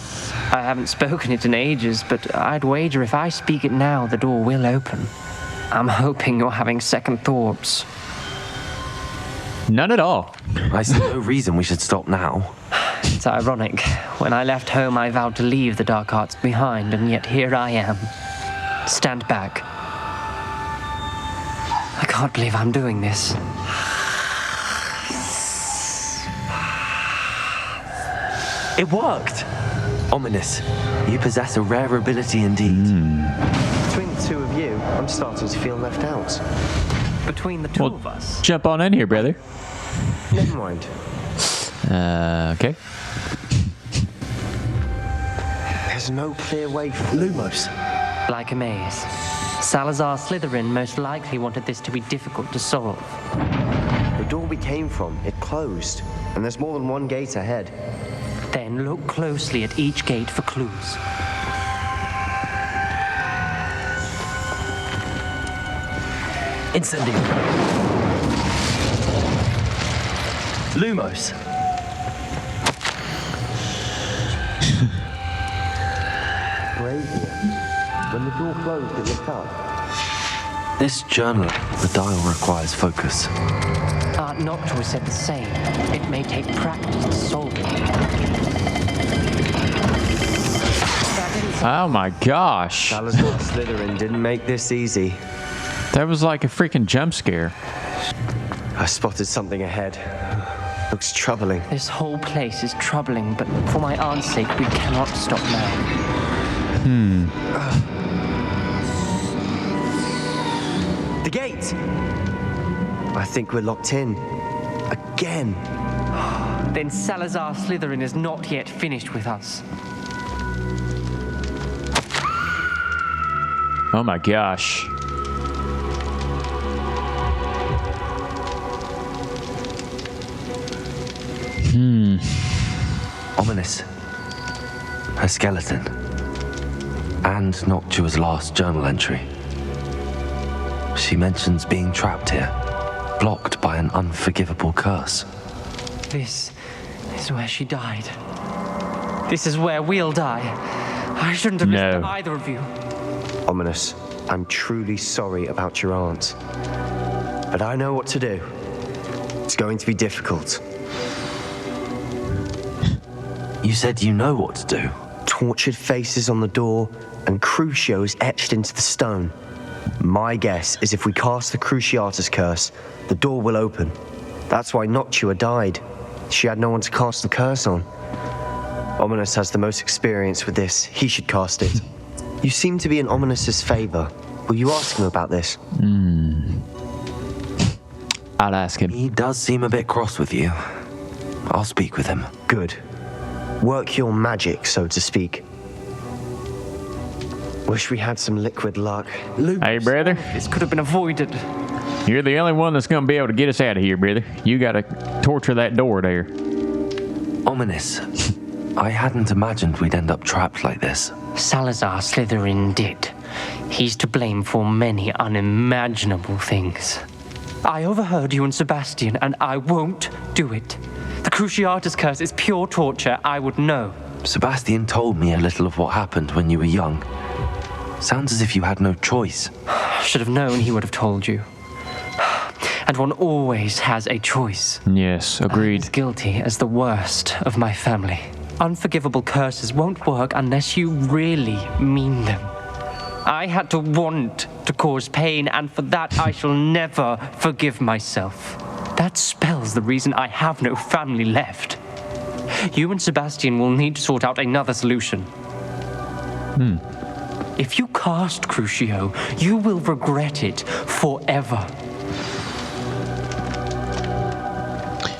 I haven't spoken it in ages, but I'd wager if I speak it now, the door will open. I'm hoping you're having second thoughts. None at all. I see no reason we should stop now. It's ironic. When I left home, I vowed to leave the dark arts behind, and yet here I am. Stand back. I can't believe I'm doing this. It worked! Ominous, you possess a rare ability indeed. Between the two of you, I'm starting to feel left out. Between the two of us? Jump on in here, brother. Never mind. Okay. There's no clear way forward. Lumos. Like a maze. Salazar Slytherin most likely wanted this to be difficult to solve. The door we came from, it closed. And there's more than one gate ahead. Then look closely at each gate for clues. Incendiary. Lumos. When the door closed, it lit up. This journal, the dial requires focus. Aunt Noctua said the same. It may take practice to solve it. Oh my gosh. Salazar Slytherin didn't make this easy. That was like a freaking jump scare. I spotted something ahead. Looks troubling. This whole place is troubling, but for my aunt's sake, we cannot stop now. The gate! I think we're locked in. Again. Then Salazar Slytherin is not yet finished with us. Oh my gosh. Ominous. Her skeleton. And Noctua's last journal entry. She mentions being trapped here, blocked by an unforgivable curse. This is where she died. This is where we'll die. I shouldn't have listened to either of you. Ominous, I'm truly sorry about your aunt. But I know what to do. It's going to be difficult. You said you know what to do. Tortured faces on the door and Crucios etched into the stone. My guess is if we cast the Cruciatus curse, the door will open. That's why Noctua died. She had no one to cast the curse on. Ominous has the most experience with this. He should cast it. You seem to be in Ominous's favor. Will you ask him about this? I'll ask him. He does seem a bit cross with you. I'll speak with him. Good. Work your magic, so to speak. Wish we had some liquid luck. Hey, brother. This could have been avoided. You're the only one that's going to be able to get us out of here, brother. You got to torture that door there. Ominous. I hadn't imagined we'd end up trapped like this. Salazar Slytherin did. He's to blame for many unimaginable things. I overheard you and Sebastian, and I won't do it. The Cruciatus curse is pure torture. I would know. Sebastian told me a little of what happened when you were young. Sounds as if you had no choice. Should have known he would have told you. And one always has a choice. Yes, agreed. I'm as guilty as the worst of my family. Unforgivable curses won't work unless you really mean them. I had to want to cause pain, and for that I shall never forgive myself. That spells the reason I have no family left. You and Sebastian will need to sort out another solution. If you cast Crucio, you will regret it forever.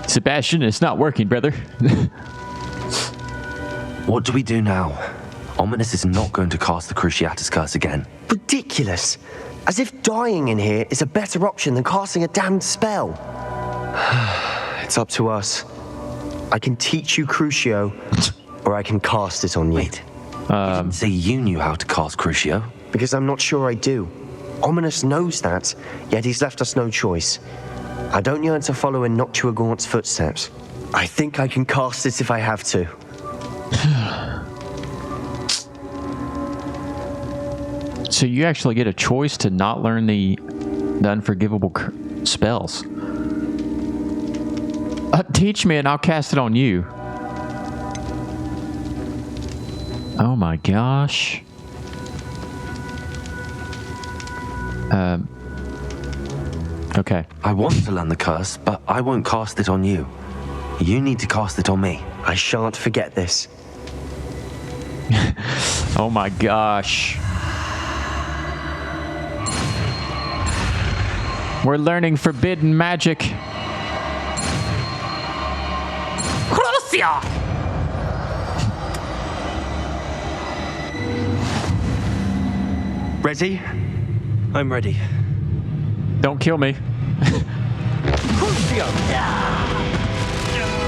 Sebastian, it's not working, brother. What do we do now? Ominous is not going to cast the Cruciatus curse again. Ridiculous. As if dying in here is a better option than casting a damned spell. It's up to us. I can teach you Crucio, or I can cast it on you. Wait. You didn't say you knew how to cast Crucio. Because I'm not sure I do. Ominous knows that, yet he's left us no choice. I don't yearn to follow in Noctua Gaunt's footsteps. I think I can cast it if I have to. So you actually get a choice to not learn the unforgivable spells. Teach me and I'll cast it on you. Oh my gosh. Okay. I want to learn the curse, but I won't cast it on you. You need to cast it on me. I shan't forget this. Oh my gosh. We're learning forbidden magic. Crucio! Ready? I'm ready. Don't kill me. Crucio! Are you all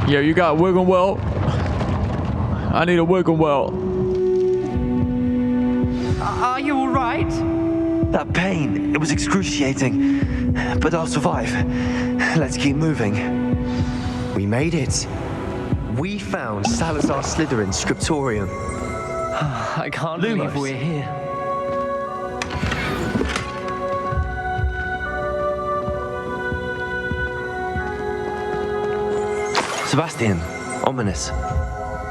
right? Yo, you got a wiggling well? I need a wiggling well. Are you all right? That pain, it was excruciating. But I'll survive. Let's keep moving. We made it. We found Salazar Slytherin's scriptorium. I can't believe we're here. Sebastian, ominous.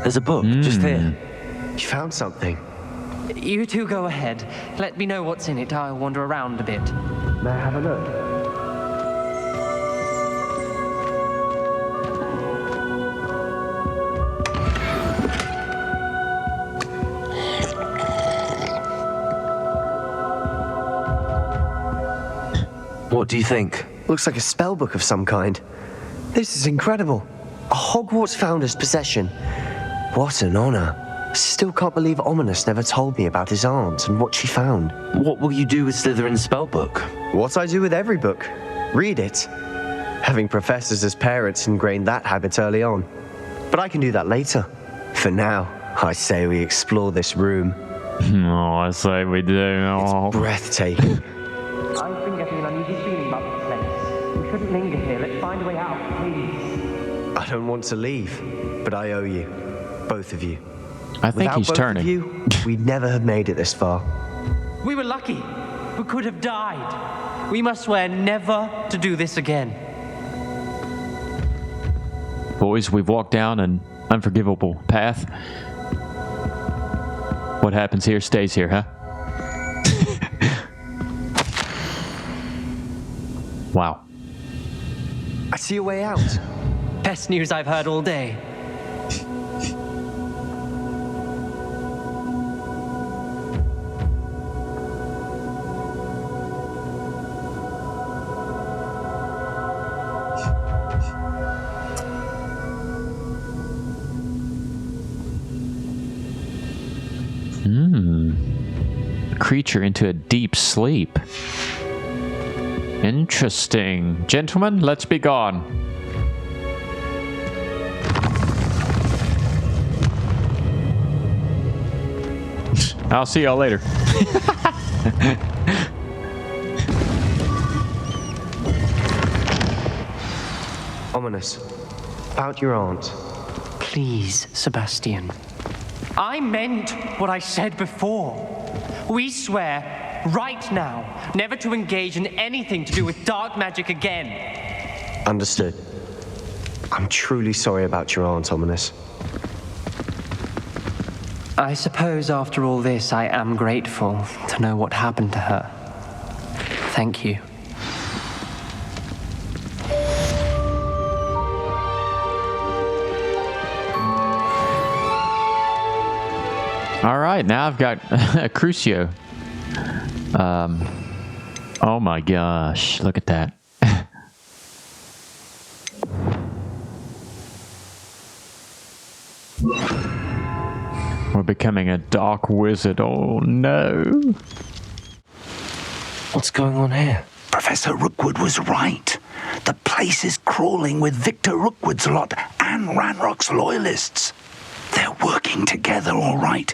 There's a book just here. You found something. You two go ahead. Let me know what's in it. I'll wander around a bit. May I have a look? What do you think? Looks like a spell book of some kind. This is incredible. A Hogwarts founder's possession. What an honor. Still can't believe Ominous never told me about his aunt and what she found. What will you do with Slytherin's spellbook? What I do with every book. Read it. Having professors as parents ingrained that habit early on. But I can do that later. For now, I say we explore this room. Oh, I say we do. Oh. It's breathtaking. I've been getting an uneasy feeling about this place. We shouldn't linger here. Let's find a way out, please. I don't want to leave, but I owe you. Both of you. I think Without he's both turning. Of you, we'd never have made it this far. We were lucky. We could have died. We must swear never to do this again. Boys, we've walked down an unforgivable path. What happens here stays here, huh? Wow. I see a way out. Best news I've heard all day. Creature into a deep sleep. Interesting. Gentlemen, let's be gone. I'll see y'all later. Ominous. About your aunt. Please, Sebastian. I meant what I said before. We swear, right now, never to engage in anything to do with dark magic again. Understood. I'm truly sorry about your aunt, Ominous. I suppose after all this, I am grateful to know what happened to her. Thank you. All right, now I've got a Crucio. Oh my gosh, look at that. We're becoming a dark wizard. Oh no. What's going on here? Professor Rookwood was right. The place is crawling with Victor Rookwood's lot and Ranrock's loyalists. They're working together, all right,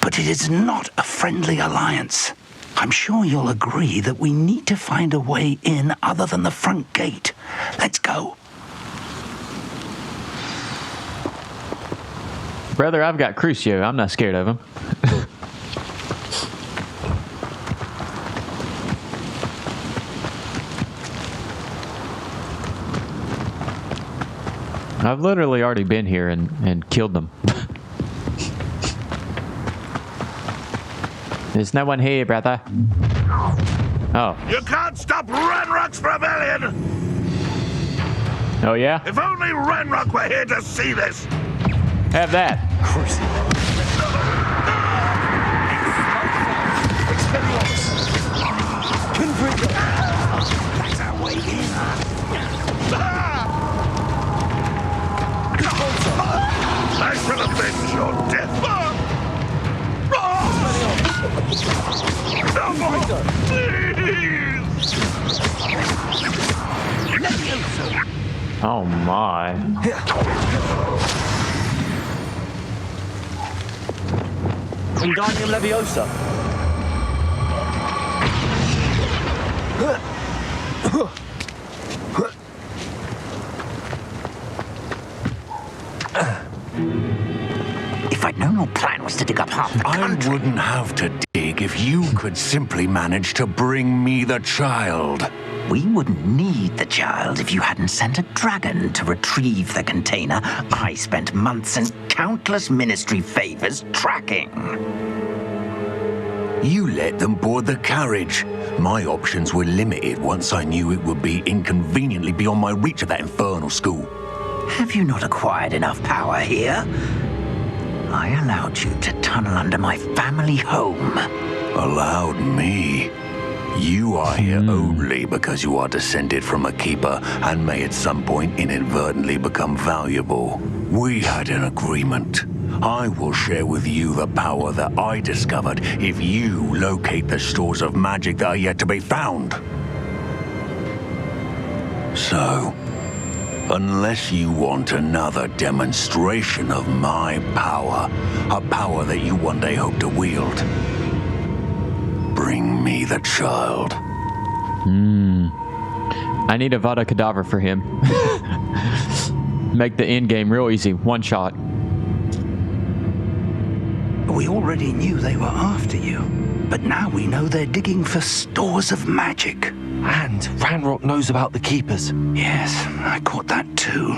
but it is not a friendly alliance. I'm sure you'll agree that we need to find a way in other than the front gate. Let's go. Brother, I've got Crucio. I'm not scared of him. I've literally already been here and killed them. There's no one here, brother. Oh. You can't stop Ranrock's rebellion! Oh, yeah? If only Ranrock were here to see this! Have that. Of course. That's our way in. I shall avenge your death! Please! Oh my. Wingardium Leviosa. If I'd known your plan was to dig up half the country... I wouldn't have to dig if you could simply manage to bring me the child. We wouldn't need the child if you hadn't sent a dragon to retrieve the container I spent months and countless ministry favors tracking. You let them board the carriage. My options were limited once I knew it would be inconveniently beyond my reach at that infernal school. Have you not acquired enough power here? I allowed you to tunnel under my family home. Allowed me? You are here only because you are descended from a keeper and may at some point inadvertently become valuable. We had an agreement. I will share with you the power that I discovered if you locate the stores of magic that are yet to be found. So, unless you want another demonstration of my power, a power that you one day hope to wield, bring me the child. I need a Vada Kedavra for him. Make the end game real easy. One shot. We already knew they were after you, but now we know they're digging for stores of magic. And Ranrock knows about the keepers. Yes, I caught that too.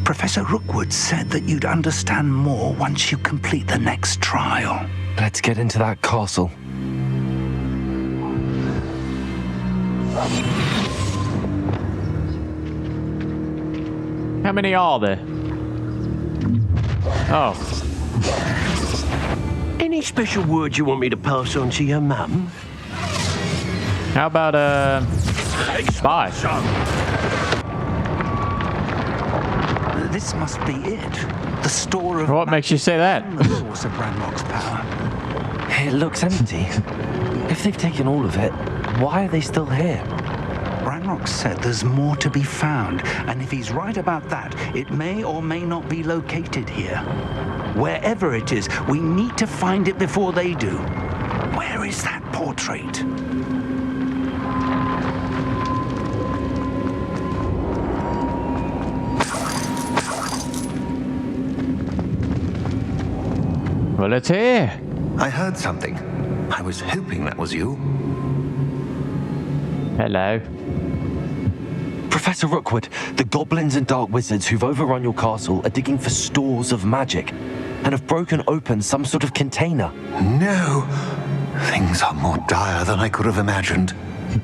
Professor Rookwood said that you'd understand more once you complete the next trial. Let's get into that castle. How many are there? Oh. Any special words you want me to pass on to your mum? How about spy? This must be it. The store of... What makes you say that? The source of Ranrock's power. It looks empty. If they've taken all of it, why are they still here? Ranrock said there's more to be found, and if he's right about that, it may or may not be located here. Wherever it is, we need to find it before they do. Where is that portrait? Well, it's here. I heard something. I was hoping that was you. Hello. Professor Rookwood, the goblins and dark wizards who've overrun your castle are digging for stores of magic and have broken open some sort of container. No. Things are more dire than I could have imagined.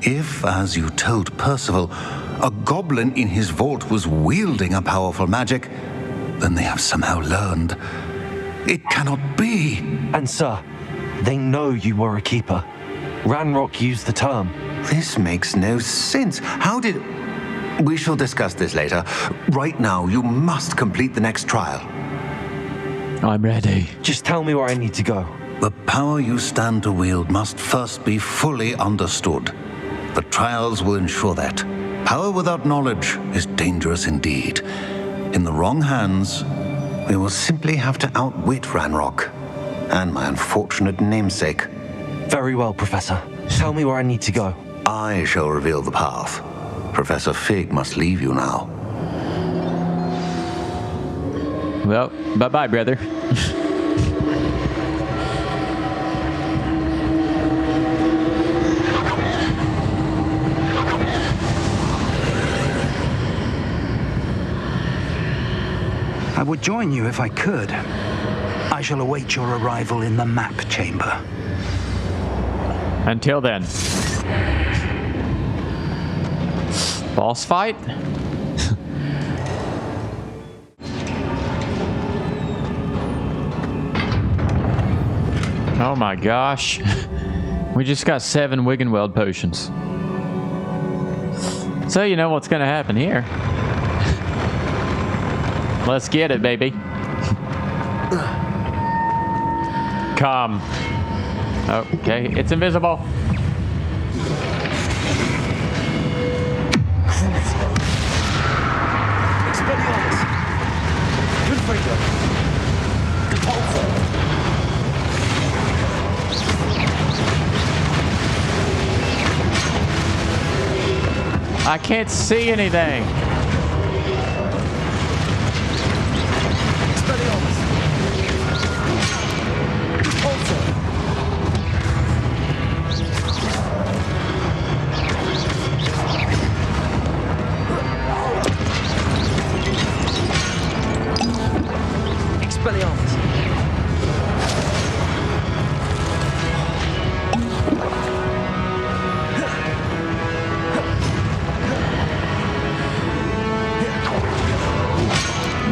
If, as you told Percival, a goblin in his vault was wielding a powerful magic, then they have somehow learned. It cannot be. And sir, they know you were a keeper. Ranrock used the term. This makes no sense. How did... We shall discuss this later. Right now, you must complete the next trial. I'm ready. Just tell me where I need to go. The power you stand to wield must first be fully understood. The trials will ensure that. Power without knowledge is dangerous indeed. In the wrong hands, we will simply have to outwit Ranrock and my unfortunate namesake. Very well, Professor. Tell me where I need to go. I shall reveal the path. Professor Fig must leave you now. Well, bye-bye, brother. I would join you if I could. I shall await your arrival in the map chamber. Until then. Boss fight? Oh my gosh. We just got 7 Wiggenweld potions. So you know what's gonna happen here. Let's get it, baby. Come. Okay, it's invisible. I can't see anything.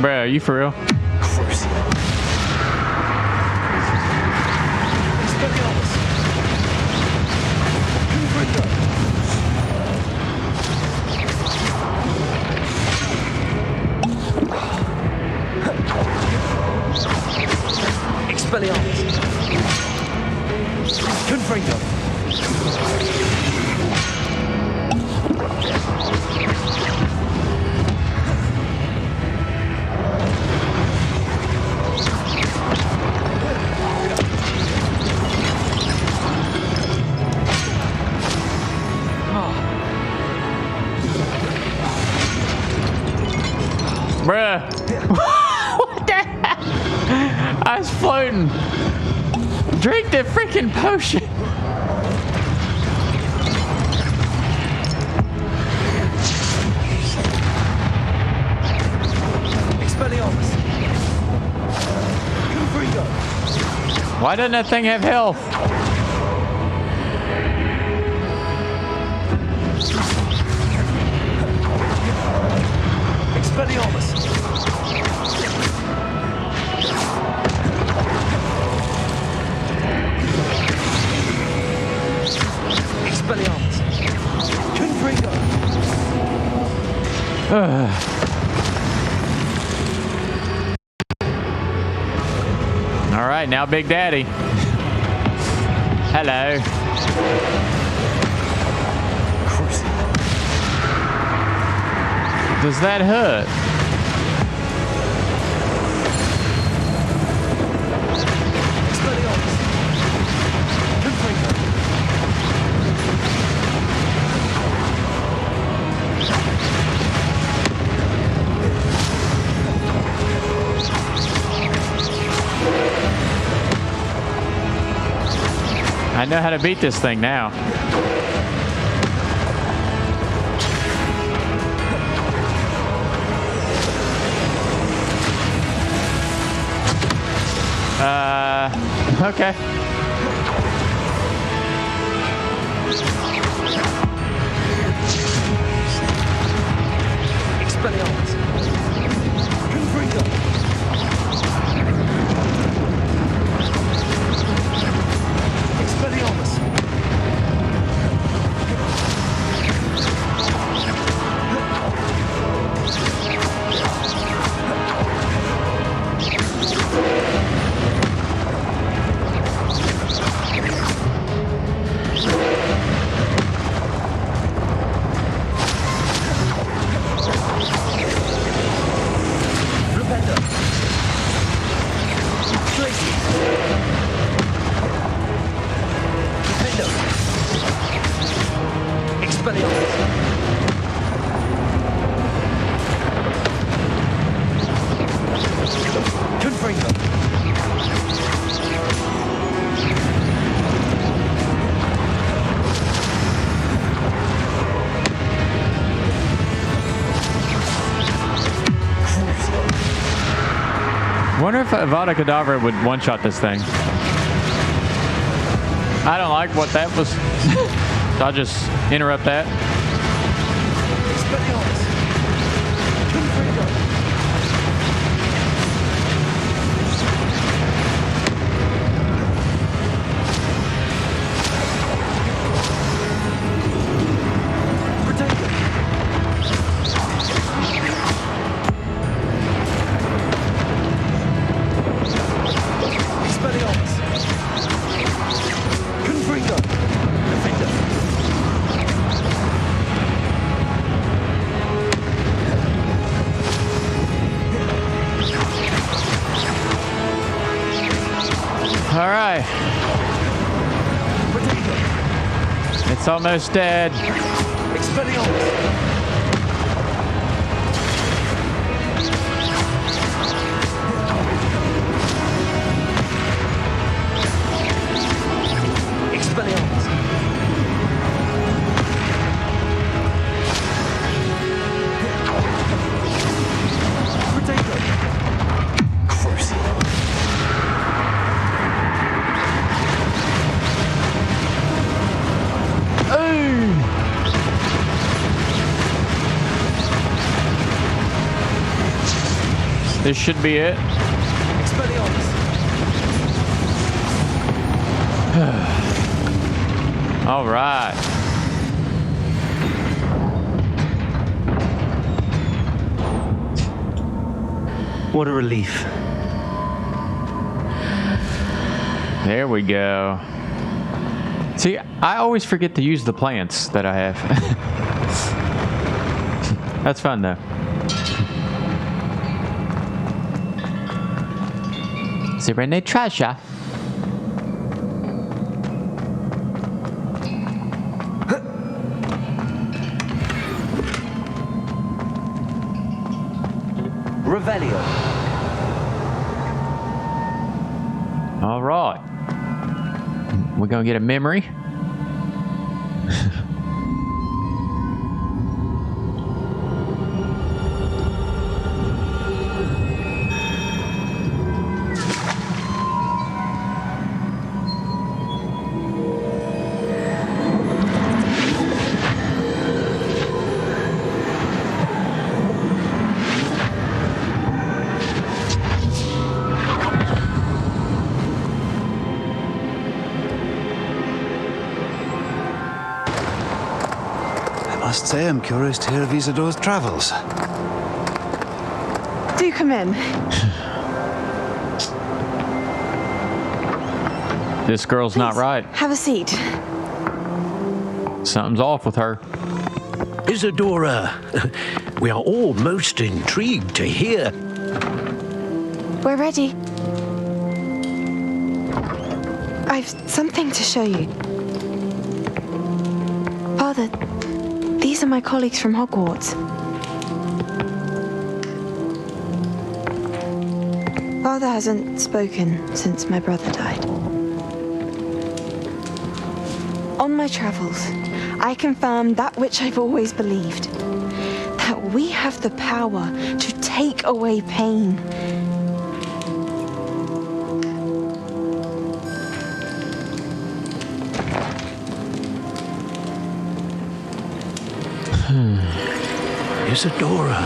Bruh, are you for real? Bruh. What the heck? I was floating. Drink the freaking potion. Why doesn't that thing have health? All right, now Big Daddy. Hello. Does that hurt? I know how to beat this thing now. Okay. Wonder if Avada Kedavra would one-shot this thing. I don't like what that was. So I'll just interrupt that. It's almost dead. This should be it. All right. What a relief. There we go. See, I always forget to use the plants that I have. That's fun though. Is there any treasure? Revelio. All right. We're gonna get a memory. I must say I'm curious to hear of Isadore's travels. Do come in. This girl's not right. Have a seat. Something's off with her. Isadora, we are all most intrigued to hear. We're ready. I've something to show you. Father, these are my colleagues from Hogwarts. Father hasn't spoken since my brother died. On my travels, I confirmed that which I've always believed. That we have the power to take away pain. Isadora.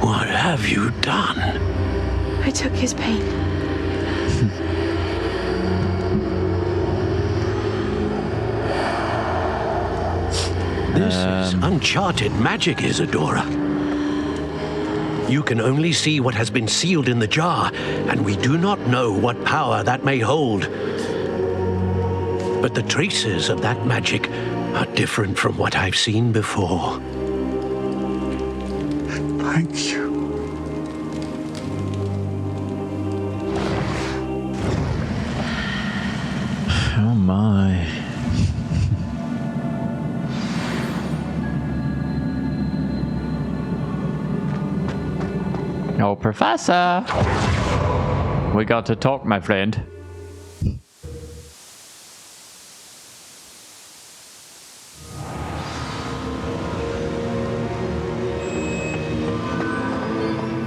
What have you done? I took his pain. This is uncharted magic, Isadora. You can only see what has been sealed in the jar, and we do not know what power that may hold. But the traces of that magic are different from what I've seen before. Thank you. Oh my. Oh, Professor! We got to talk, my friend.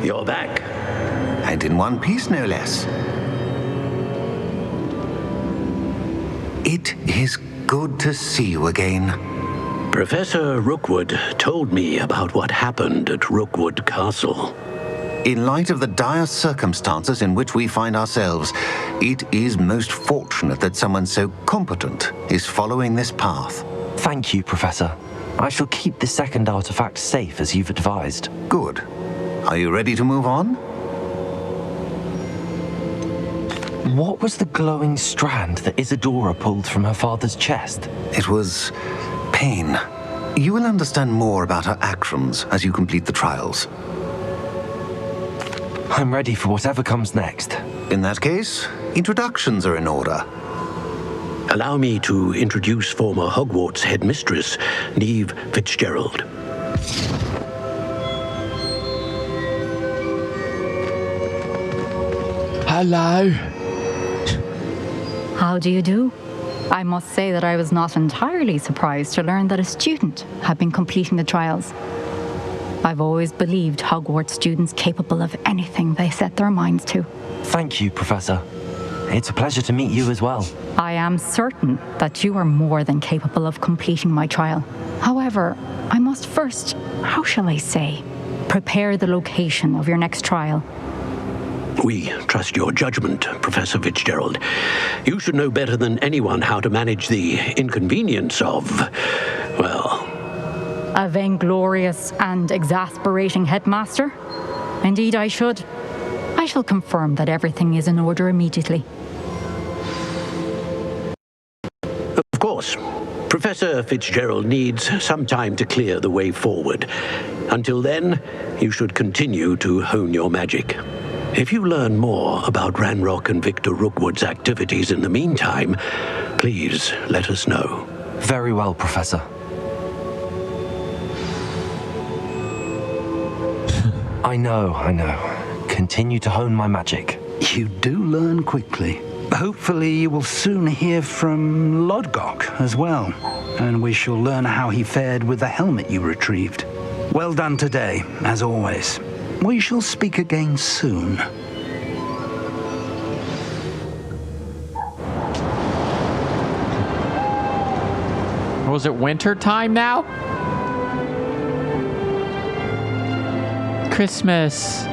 You're back. And in one piece, no less. It is good to see you again. Professor Rookwood told me about what happened at Rookwood Castle. In light of the dire circumstances in which we find ourselves, it is most fortunate that someone so competent is following this path. Thank you, Professor. I shall keep the second artifact safe as you've advised. Good. Are you ready to move on? What was the glowing strand that Isadora pulled from her father's chest? It was pain. You will understand more about her actions as you complete the trials. I'm ready for whatever comes next. In that case, introductions are in order. Allow me to introduce former Hogwarts headmistress, Neve Fitzgerald. Hello. How do you do? I must say that I was not entirely surprised to learn that a student had been completing the trials. I've always believed Hogwarts students capable of anything they set their minds to. Thank you, Professor. It's a pleasure to meet you as well. I am certain that you are more than capable of completing my trial. However, I must first, how shall I say, prepare the location of your next trial. We trust your judgment, Professor Fitzgerald. You should know better than anyone how to manage the inconvenience of, well... A vainglorious and exasperating headmaster? Indeed I should. I shall confirm that everything is in order immediately. Of course. Professor Fitzgerald needs some time to clear the way forward. Until then, you should continue to hone your magic. If you learn more about Ranrock and Victor Rookwood's activities in the meantime, please let us know. Very well, Professor. I know. Continue to hone my magic. You do learn quickly. Hopefully you will soon hear from Lodgok as well, and we shall learn how he fared with the helmet you retrieved. Well done today, as always. We shall speak again soon. Was it winter time now? Christmas.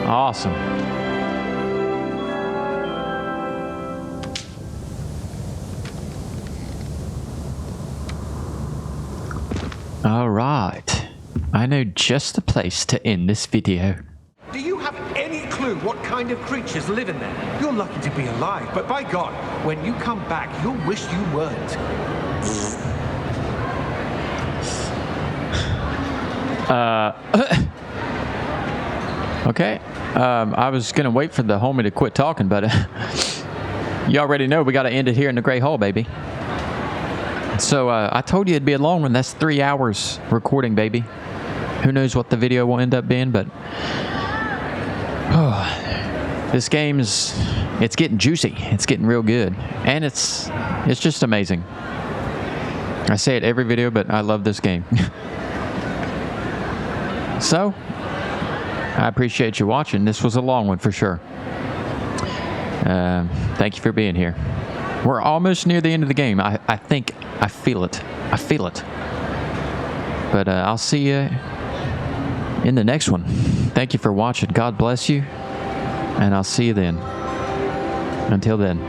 Awesome. All right. I know just the place to end this video. Do you have any clue what kind of creatures live in there? You're lucky to be alive, but by God, when you come back, you'll wish you weren't. Okay. I was gonna wait for the homie to quit talking, but you already know we gotta end it here in the Great Hall, baby. So I told you it'd be a long one. That's 3 hours recording, baby. Who knows what the video will end up being, but this game's it's getting juicy. It's getting real good, and it's just amazing. I say it every video, but I love this game. So I appreciate you watching. This was a long one for sure. Thank you for being here. We're almost near the end of the game. I think I feel it. I feel it. But I'll see you in the next one. Thank you for watching. God bless you. And I'll see you then. Until then.